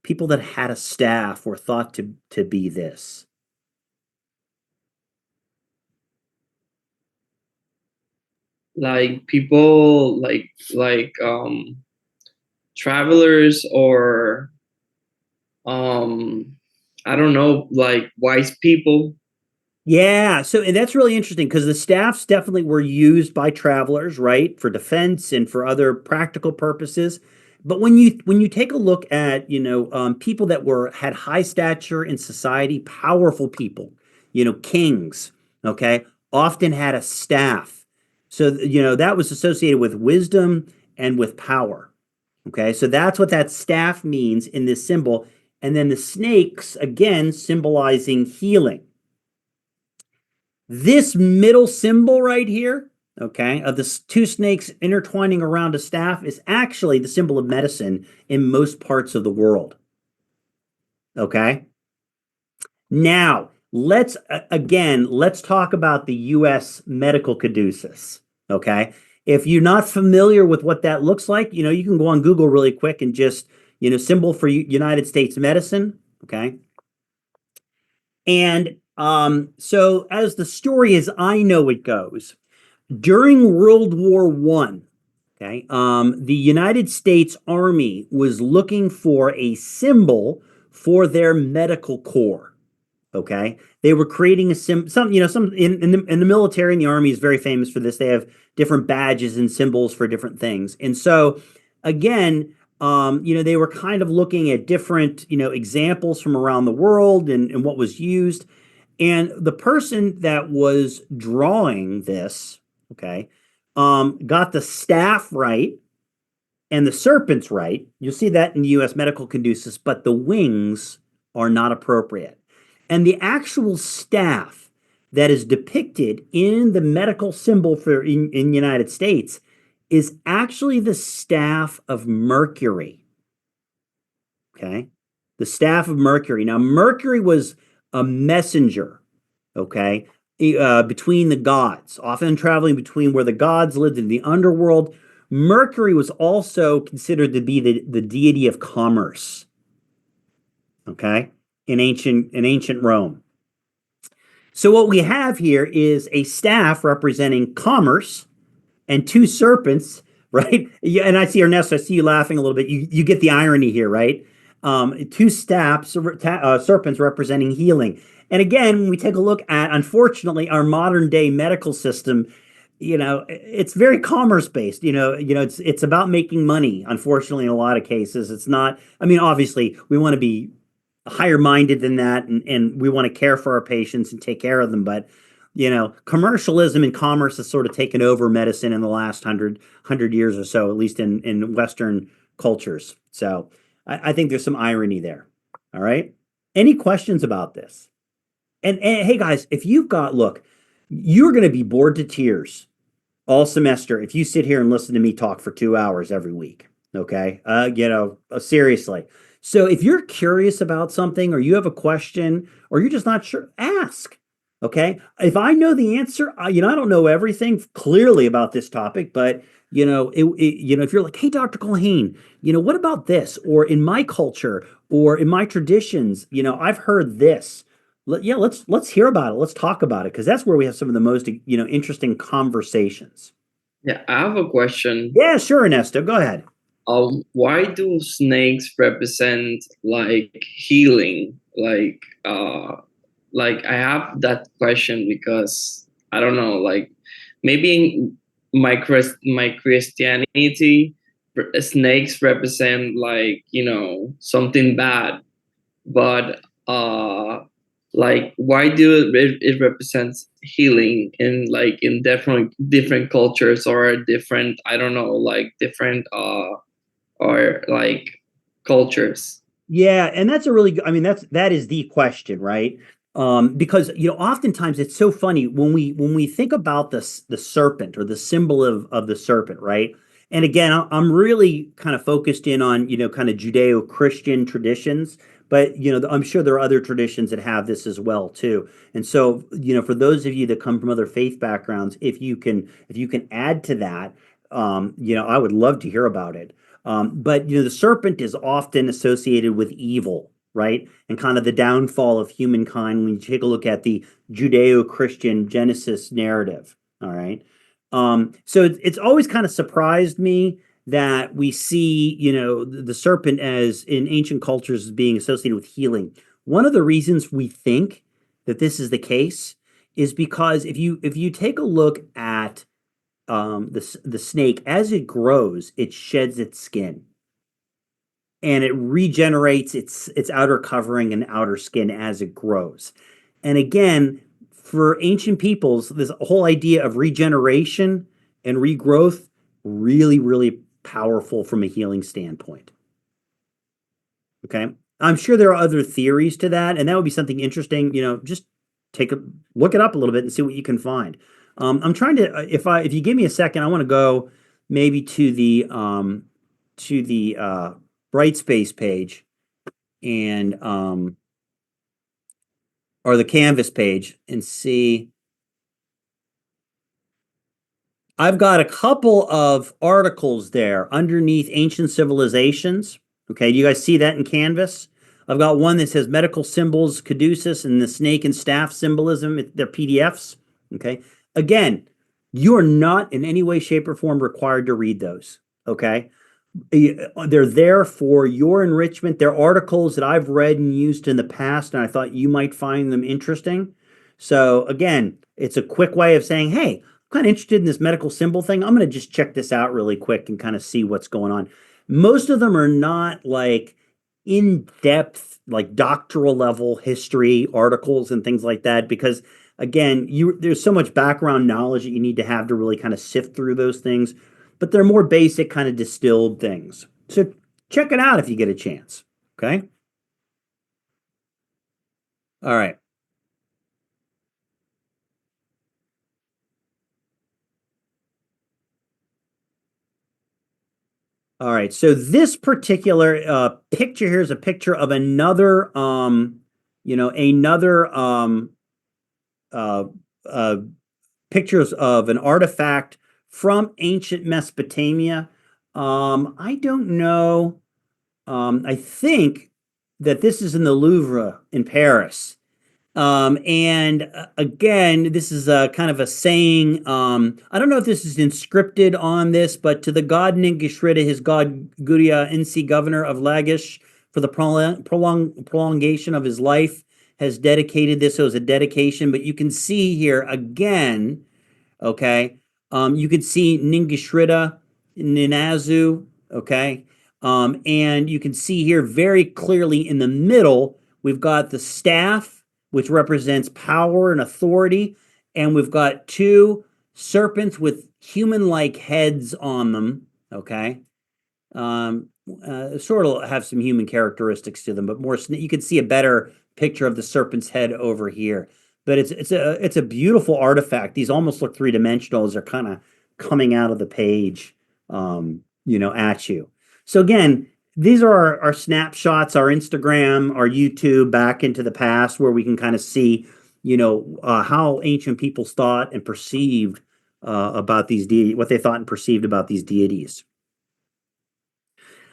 People that had a staff were thought to be this. Like people travelers or um I don't know, like wise people. Yeah, so and that's really interesting because the staffs definitely were used by travelers, right, for defense and for other practical purposes. But when you take a look at people that had high stature in society, powerful people, kings, okay, often had a staff. So that was associated with wisdom and with power. Okay, so that's what that staff means in this symbol. And then the snakes again symbolizing healing. This middle symbol right here, okay, of the two snakes intertwining around a staff is actually the symbol of medicine in most parts of the world. Okay. Now, let's talk about the US medical caduceus. Okay. If you're not familiar with what that looks like, you can go on Google really quick and just, symbol for United States medicine. Okay. And so as the story as I know it goes, during World War One, okay, the United States Army was looking for a symbol for their medical corps. Okay, they were creating a some in the military and the Army is very famous for this. They have different badges and symbols for different things, and so again, they were kind of looking at different examples from around the world and what was used. And the person that was drawing this, okay, got the staff right and the serpents right. You'll see that in the U.S. medical caduceus, but the wings are not appropriate. And the actual staff that is depicted in the medical symbol in the United States is actually the staff of Mercury. Okay, the staff of Mercury. Now, Mercury was a messenger, okay, between the gods, often traveling between where the gods lived in the underworld. Mercury was also considered to be the deity of commerce, okay, in ancient Rome. So what we have here is a staff representing commerce and two serpents, right? Yeah, and I see Ernesto, I see you laughing a little bit. You get the irony here, right? Two serpents representing healing. And again, when we take a look at, unfortunately, our modern day medical system, it's very commerce based. It's about making money. Unfortunately, in a lot of cases, it's not. I mean, obviously, we want to be higher minded than that, and we want to care for our patients and take care of them. But commercialism and commerce has sort of taken over medicine in the last 100 years or so, at least in Western cultures. So I think there's some irony there. All right. Any questions about this? And hey, guys, if look, you're going to be bored to tears all semester if you sit here and listen to me talk for 2 hours every week. Okay. Seriously. So if you're curious about something or you have a question or you're just not sure, ask. Okay. If I know the answer, I don't know everything clearly about this topic, but if you're like, hey, Dr. Culhane, what about this? Or in my culture, or in my traditions, I've heard this. Yeah, let's hear about it. Let's talk about it because that's where we have some of the most, interesting conversations. Yeah, I have a question. Yeah, sure, Ernesto, go ahead. Why do snakes represent like healing? Like I have that question because I don't know, like maybe in my Christianity, snakes represent like something bad, but like why do it represents healing in like in different cultures or different, I don't know, like different or like cultures. Yeah, and that's a really good, I mean, that is the question, right? Because oftentimes it's so funny when we think about the serpent or the symbol of the serpent, right? And again, I'm really kind of focused in on kind of Judeo-Christian traditions, but I'm sure there are other traditions that have this as well too. And so for those of you that come from other faith backgrounds, if you can add to that, I would love to hear about it. But the serpent is often associated with evil, right? And kind of the downfall of humankind when you take a look at the Judeo-Christian Genesis narrative. All right. So it's always kind of surprised me that we see, the serpent as in ancient cultures as being associated with healing. One of the reasons we think that this is the case is because if you take a look at the snake as it grows, it sheds its skin and it regenerates its outer covering and outer skin as it grows. And again, for ancient peoples, this whole idea of regeneration and regrowth really, really powerful from a healing standpoint. Okay. I'm sure there are other theories to that, and that would be something interesting. Just look it up a little bit and see what you can find. I'm trying to if you give me a second, I want to go maybe to the Brightspace page and or the Canvas page and see. I've got a couple of articles there underneath ancient civilizations. Okay, do you guys see that in Canvas? I've got one that says medical symbols, caduceus, and the snake and staff symbolism. They're PDFs. Okay, again, you are not in any way, shape, or form required to read those. Okay, they're there for your enrichment. They're articles that I've read and used in the past, and I thought you might find them interesting. So again, it's a quick way of saying, hey, I'm kind of interested in this medical symbol thing. I'm going to just check this out really quick and kind of see what's going on. Most of them are not like in-depth, like doctoral level history articles and things like that, because again, there's so much background knowledge that you need to have to really kind of sift through those things, but they're more basic kind of distilled things. So check it out if you get a chance. Okay. All right. All right. So this particular picture here is a picture of another another uh, uh, pictures of an artifact from ancient Mesopotamia. I don't know. I think that this is in the Louvre in Paris. And again, this is a kind of a saying. I don't know if this is inscripted on this, but to the god Ningishrida, his god Guria Insi, governor of Lagash, for the prolongation of his life, has dedicated this. So it's a dedication, but you can see here again. Okay. You can see Ningishrida, Ninazu. Okay. And you can see here very clearly in the middle, we've got the staff, which represents power and authority. And we've got two serpents with human-like heads on them. Okay. Sort of have some human characteristics to them, but more, you can see a better picture of the serpent's head over here. But it's a beautiful artifact. These almost look three-dimensional as they're kind of coming out of the page, at you. So again, these are our snapshots, our Instagram, our YouTube back into the past, where we can kind of see, how ancient peoples thought and perceived about these what they thought and perceived about these deities.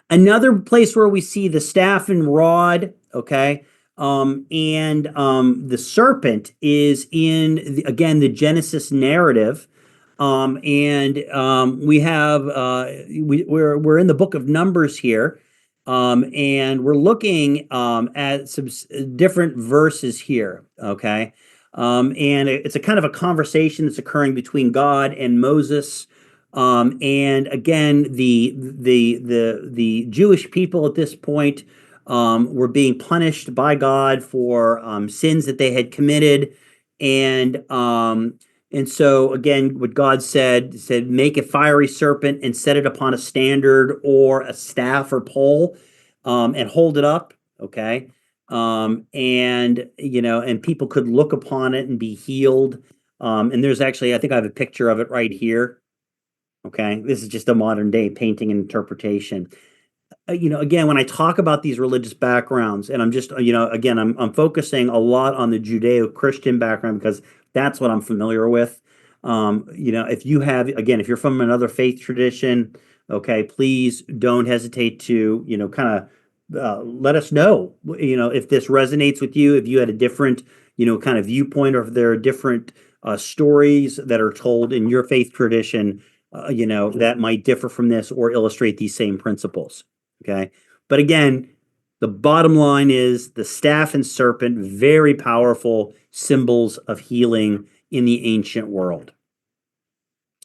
Another place where we see the staff and rod, okay, and the serpent is in again the Genesis narrative, and we have we're in the book of Numbers here, and we're looking at some different verses here, okay, and it's a kind of a conversation that's occurring between God and Moses. And again, the Jewish people at this point were being punished by God for sins that they had committed, and so again, what God said make a fiery serpent and set it upon a standard or a staff or pole, and hold it up. Okay, and and people could look upon it and be healed. And there's actually, I think I have a picture of it right here. Okay, this is just a modern day painting and interpretation. Again, when I talk about these religious backgrounds, and I'm just, again, I'm focusing a lot on the Judeo-Christian background because that's what I'm familiar with. If you have, again, if you're from another faith tradition, okay, please don't hesitate to, kind of let us know, if this resonates with you, if you had a different, kind of viewpoint, or if there are different stories that are told in your faith tradition, that might differ from this or illustrate these same principles. Okay. But again, the bottom line is the staff and serpent, very powerful symbols of healing in the ancient world.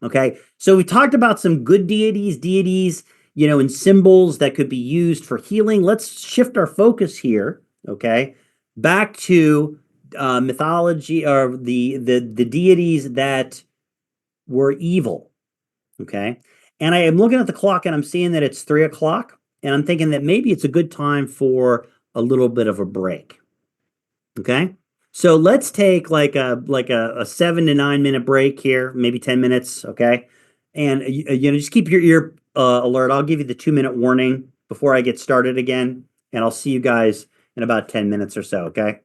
Okay. So we talked about some good deities, and symbols that could be used for healing. Let's shift our focus here. Okay. Back to mythology, or the deities that were evil. Okay. And I am looking at the clock and I'm seeing that it's 3 o'clock. And I'm thinking that maybe it's a good time for a little bit of a break. Okay. So let's take like a 7 to 9 minute break here, maybe 10 minutes. Okay. And just keep your ear alert. I'll give you the 2 minute warning before I get started again. And I'll see you guys in about 10 minutes or so. Okay.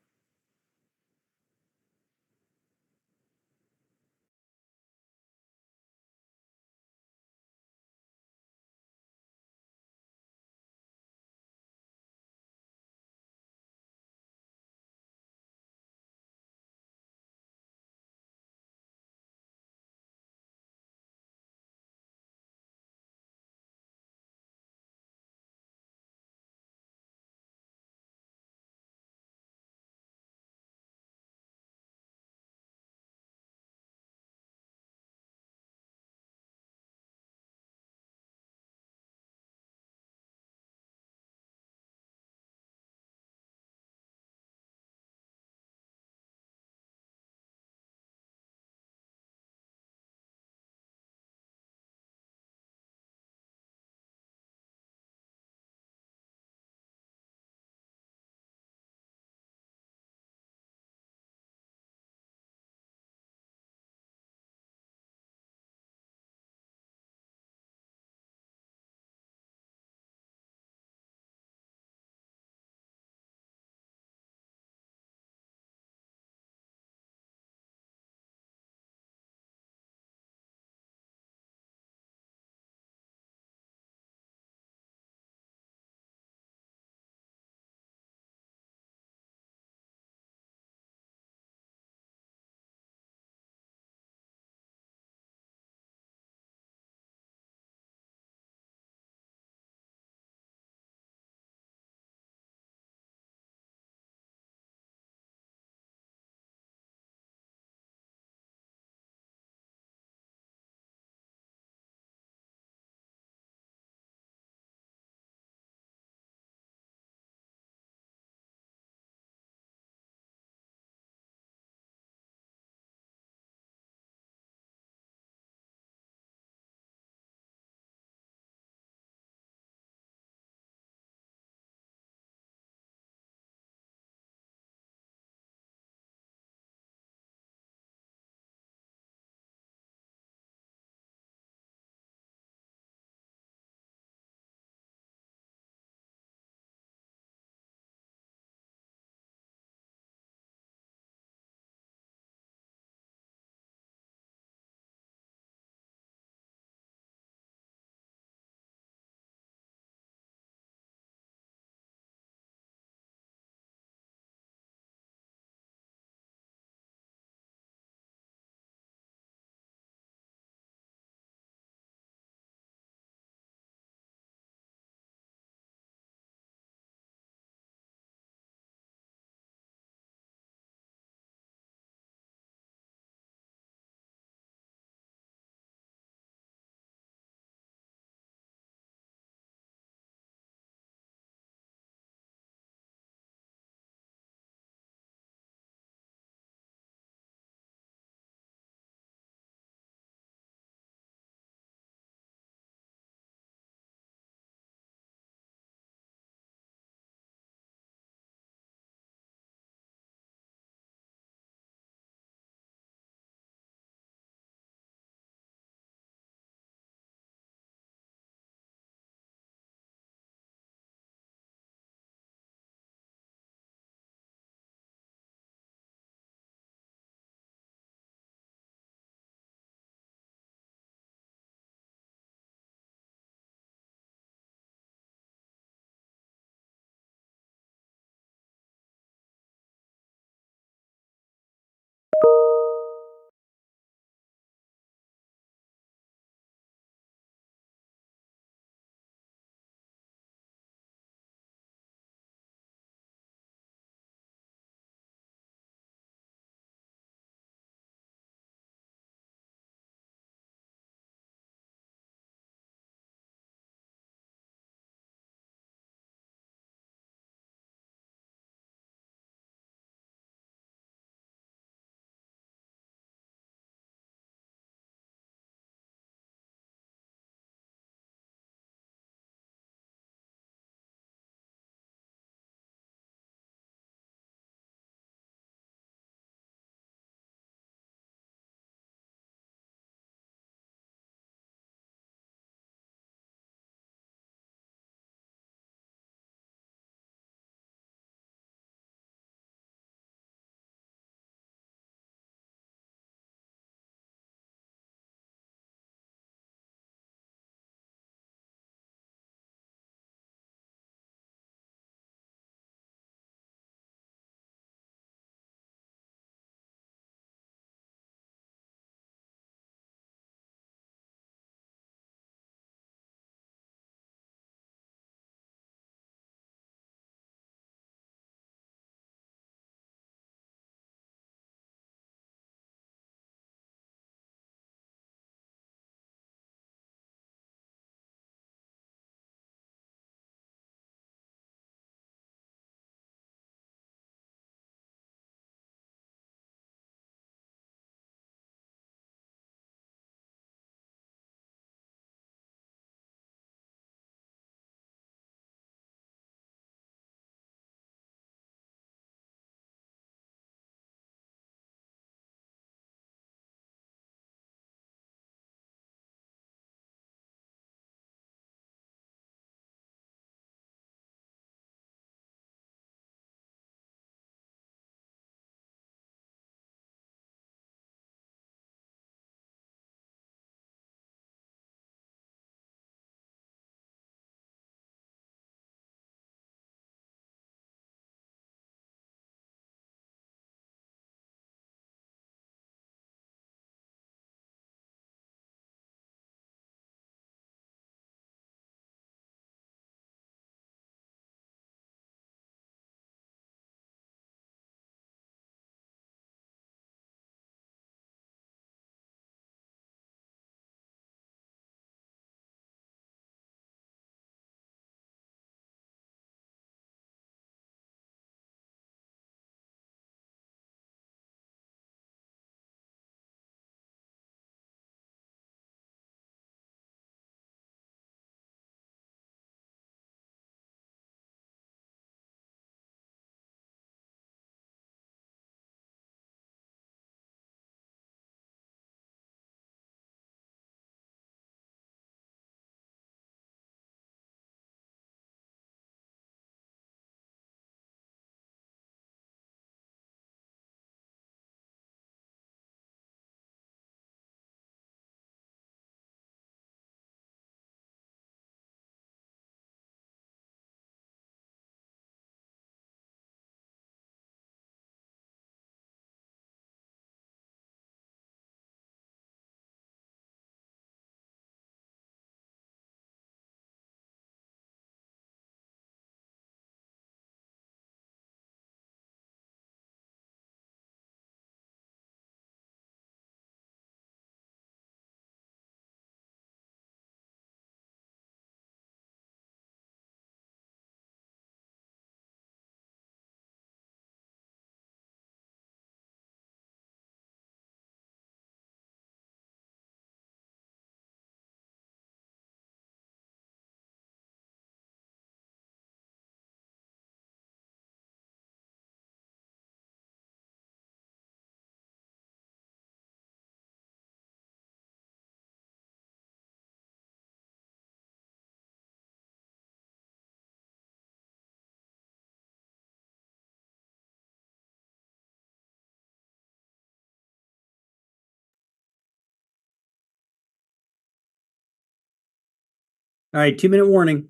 All right, 2-minute warning.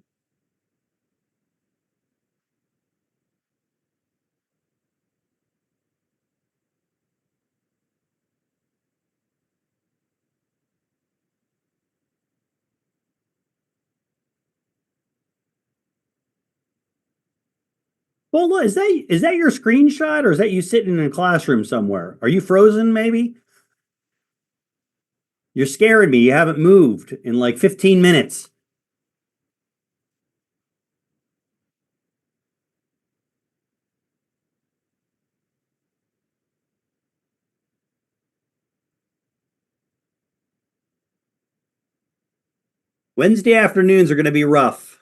Well, look, is that your screenshot or is that you sitting in a classroom somewhere? Are you frozen maybe? You're scaring me. You haven't moved in like 15 minutes. Wednesday afternoons are going to be rough.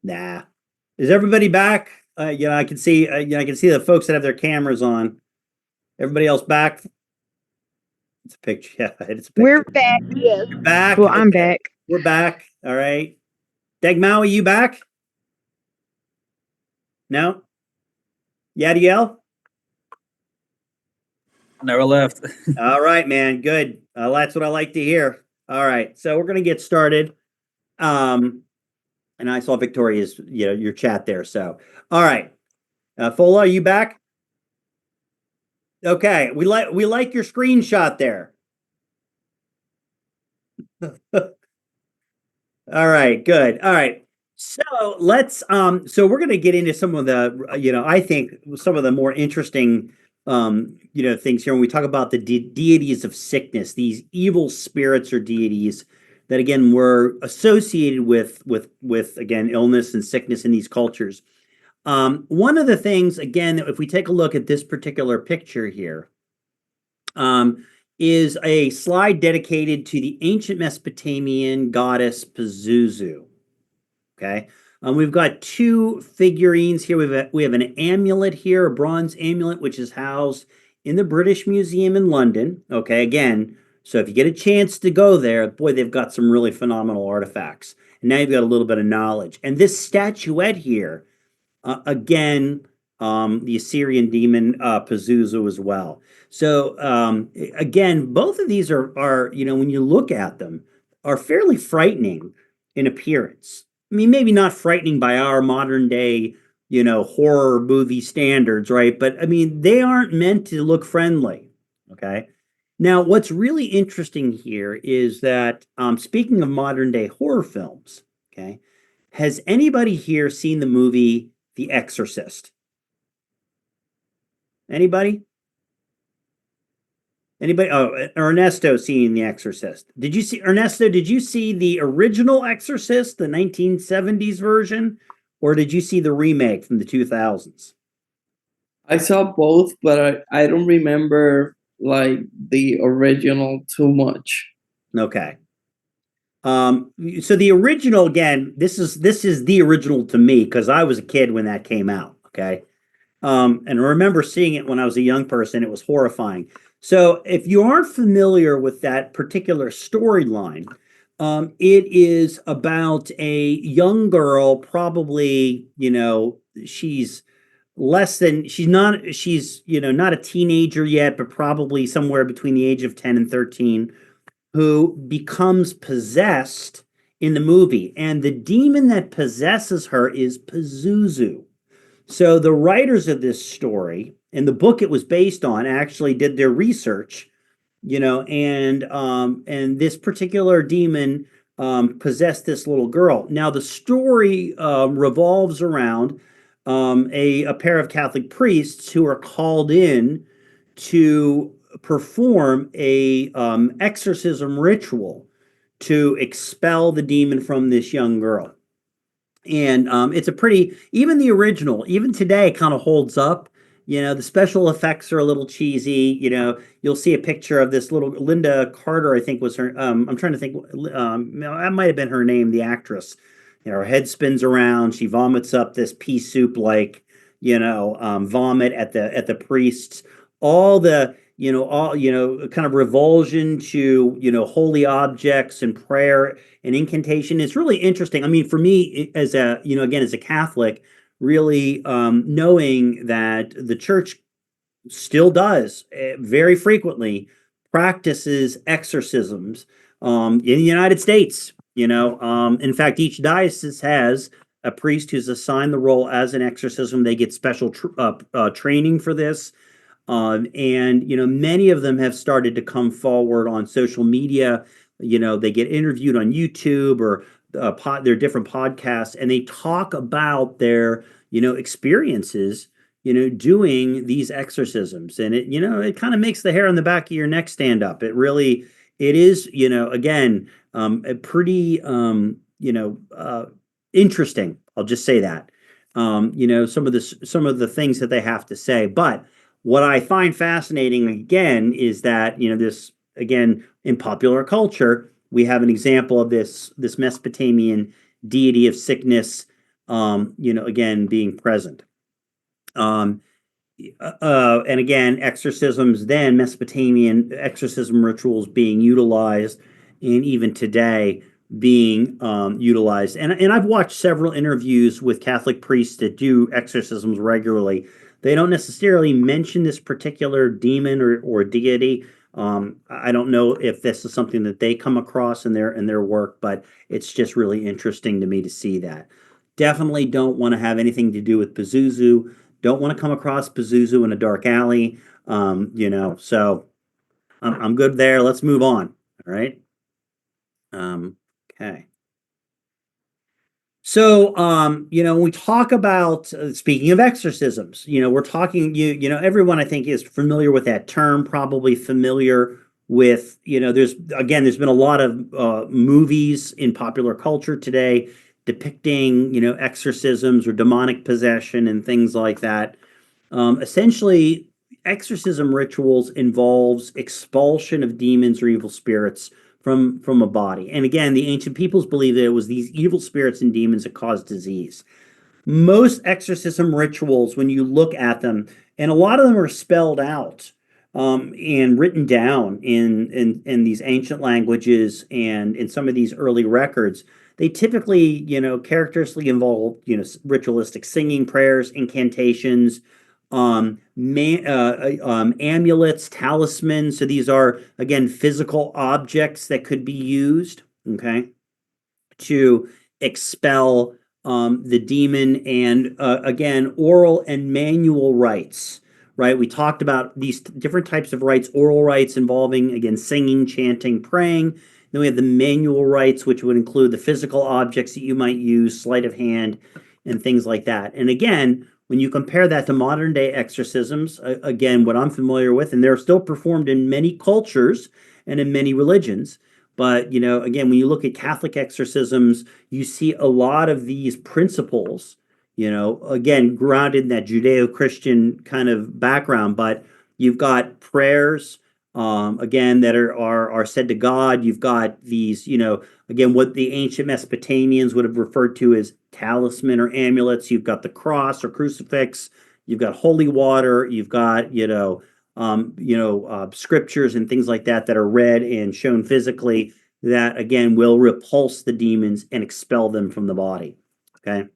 Nah. Is everybody back? I can see. I can see the folks that have their cameras on. Everybody else back? It's a picture. Yeah, it's a picture. We're back. Yes. You're back. Well, I'm Okay. back. We're back. All right. Deg Maui, you back? No. Yadiel? Never left. All right, man. Good. That's what I like to hear. All right. So we're gonna get started. And I saw Victoria's, your chat there. So, all right. Fola, are you back? Okay. We like your screenshot there. All right, good. All right. So so we're gonna get into some of the I think some of the more interesting things here when we talk about the deities of sickness, these evil spirits or deities that again were associated with again illness and sickness in these cultures. One of the things, again, if we take a look at this particular picture here, is a slide dedicated to the ancient Mesopotamian goddess Pazuzu. Okay. We've got two figurines here. We have an amulet here, a bronze amulet, which is housed in the British Museum in London. Okay. Again, so if you get a chance to go there, boy, they've got some really phenomenal artifacts. And now you've got a little bit of knowledge. And this statuette here, again, the Assyrian demon Pazuzu as well. So again, both of these are when you look at them, are fairly frightening in appearance. I mean, maybe not frightening by our modern day, horror movie standards, right? But I mean, they aren't meant to look friendly. Okay. Now, what's really interesting here is that speaking of modern day horror films, okay, has anybody here seen the movie The Exorcist? Anybody? Anybody? Oh, Ernesto seeing The Exorcist. Did you see Ernesto? Did you see the original Exorcist, the 1970s version, or did you see the remake from the 2000s? I saw both, but I don't remember like the original too much. Okay. So the original, again, this is the original to me because I was a kid when that came out. Okay. And I remember seeing it when I was a young person. It was horrifying. So if you aren't familiar with that particular storyline, it is about a young girl, probably, she's not a teenager yet, but probably somewhere between the age of 10 and 13, who becomes possessed in the movie. And the demon that possesses her is Pazuzu. So the writers of this story and the book it was based on actually did their research, and this particular demon possessed this little girl. Now the story revolves around a pair of Catholic priests who are called in to perform a exorcism ritual to expel the demon from this young girl. And it's a pretty, even the original, even today, kind of holds up. The special effects are a little cheesy. You'll see a picture of this little Linda Carter, I think was her. I'm trying to think. That might have been her name, the actress. Her head spins around. She vomits up this pea soup like, vomit at the priests. All the kind of revulsion to holy objects and prayer and incantation. It's really interesting. I mean, for me, as again, as a Catholic, really knowing that the church still does very frequently practices exorcisms in the United States. In fact, each diocese has a priest who's assigned the role as an exorcism. They get special training for this. And many of them have started to come forward on social media. They get interviewed on YouTube or their different podcasts, and they talk about their experiences doing these exorcisms. And it kind of makes the hair on the back of your neck stand up. It is again a pretty interesting. I'll just say that. Some of the things that they have to say. But what I find fascinating again is that this, again, in popular culture, we have an example of this Mesopotamian deity of sickness, again being present. And again, exorcisms, then Mesopotamian exorcism rituals being utilized, and even today being utilized. And I've watched several interviews with Catholic priests that do exorcisms regularly. They don't necessarily mention this particular demon or deity. I don't know if this is something that they come across in their work, but it's just really interesting to me to see that. Definitely don't want to have anything to do with Pazuzu. Don't want to come across Pazuzu in a dark alley. So I'm good there. Let's move on. All right. Okay. So, when we talk about, speaking of exorcisms, we're talking, everyone I think is familiar with that term, probably familiar with, there's been a lot of movies in popular culture today depicting, exorcisms or demonic possession and things like that. Essentially, exorcism rituals involves expulsion of demons or evil spirits from a body. And again, the ancient peoples believed that it was these evil spirits and demons that caused disease. Most exorcism rituals, when you look at them, and a lot of them are spelled out and written down in these ancient languages and in some of these early records, they typically, characteristically involve, ritualistic singing, prayers, incantations, amulets, talismans. So these are, again, physical objects that could be used, okay, to expel the demon. And again, oral and manual rites, right? We talked about these different types of rites: oral rites involving, again, singing, chanting, praying. Then we have the manual rites, which would include the physical objects that you might use, sleight of hand, and things like that. And again, when you compare that to modern day exorcisms, again, what I'm familiar with, and they're still performed in many cultures and in many religions. But, again, when you look at Catholic exorcisms, you see a lot of these principles, again, grounded in that Judeo-Christian kind of background. But you've got prayers, again, that are said to God. You've got these, again, what the ancient Mesopotamians would have referred to as talisman or amulets. You've got the cross or crucifix. You've got holy water. You've got, scriptures and things like that are read and shown physically that, again, will repulse the demons and expel them from the body. Okay.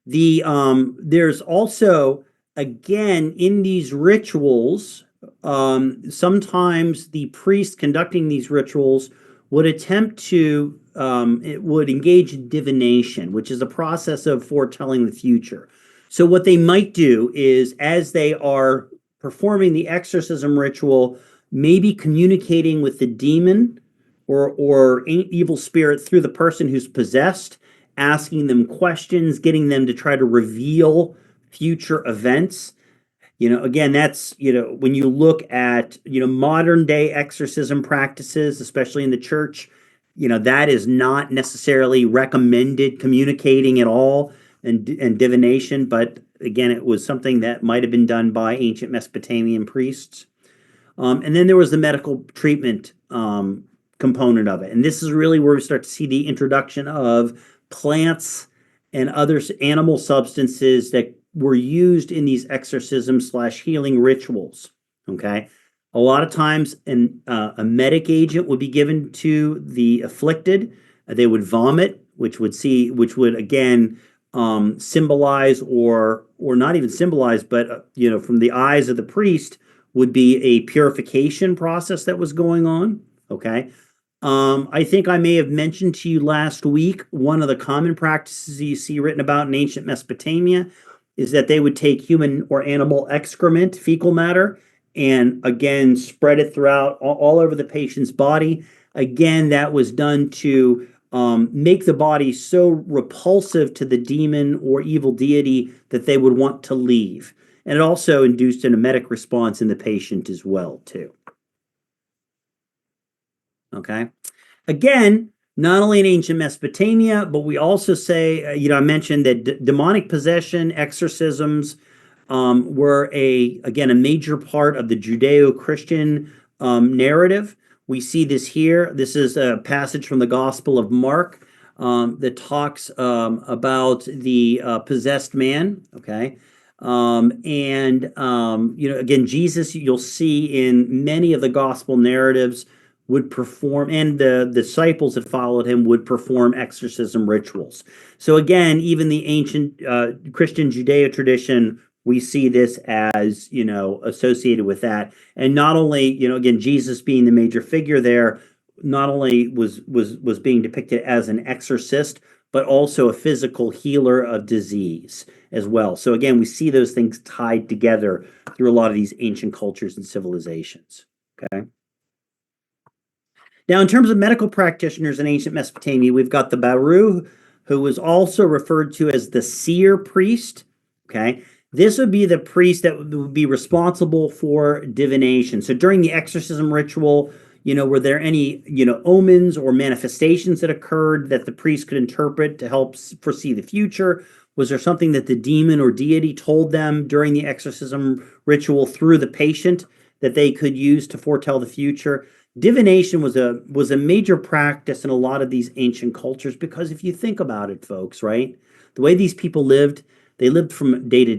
There's also, again, in these rituals, sometimes the priest conducting these rituals would attempt to it would engage in divination, which is a process of foretelling the future. So what they might do is, as they are performing the exorcism ritual, maybe communicating with the demon or evil spirit through the person who's possessed, asking them questions, getting them to try to reveal future events. Again, that's, when you look at, modern day exorcism practices, especially in the church, that is not necessarily recommended, communicating at all, and divination. But again, it was something that might have been done by ancient Mesopotamian priests. And then there was the medical treatment component of it. And this is really where we start to see the introduction of plants and other animal substances that were used in these exorcism/healing rituals. Okay. A lot of times a medic agent would be given to the afflicted. They would vomit, which would again symbolize, or not even symbolize, but from the eyes of the priest, would be a purification process that was going on. Okay. I think I may have mentioned to you last week, one of the common practices you see written about in ancient Mesopotamia is that they would take human or animal excrement, fecal matter, and again, spread it throughout all over the patient's body. Again, that was done to make the body so repulsive to the demon or evil deity that they would want to leave. And it also induced an emetic response in the patient as well, too. Okay. Again, not only in ancient Mesopotamia, but we also say, I mentioned that demonic possession, exorcisms were a major part of the Judeo-Christian narrative. We see this here. This is a passage from the Gospel of Mark that talks about the possessed man. Okay. Again, Jesus, you'll see in many of the gospel narratives, would perform, and the disciples that followed him would perform exorcism rituals. So again, even the ancient Christian Judeo tradition, we see this as, associated with that. And not only, again, Jesus being the major figure there, not only was being depicted as an exorcist, but also a physical healer of disease as well. So again, we see those things tied together through a lot of these ancient cultures and civilizations. Okay. Now, in terms of medical practitioners in ancient Mesopotamia, we've got the Baru, who was also referred to as the seer priest. Okay. This would be the priest that would be responsible for divination. So during the exorcism ritual, were there any, omens or manifestations that occurred that the priest could interpret to help foresee the future? Was there something that the demon or deity told them during the exorcism ritual through the patient that they could use to foretell the future? Divination was a major practice in a lot of these ancient cultures because if you think about it, folks, right? The way these people lived, they lived from day to day.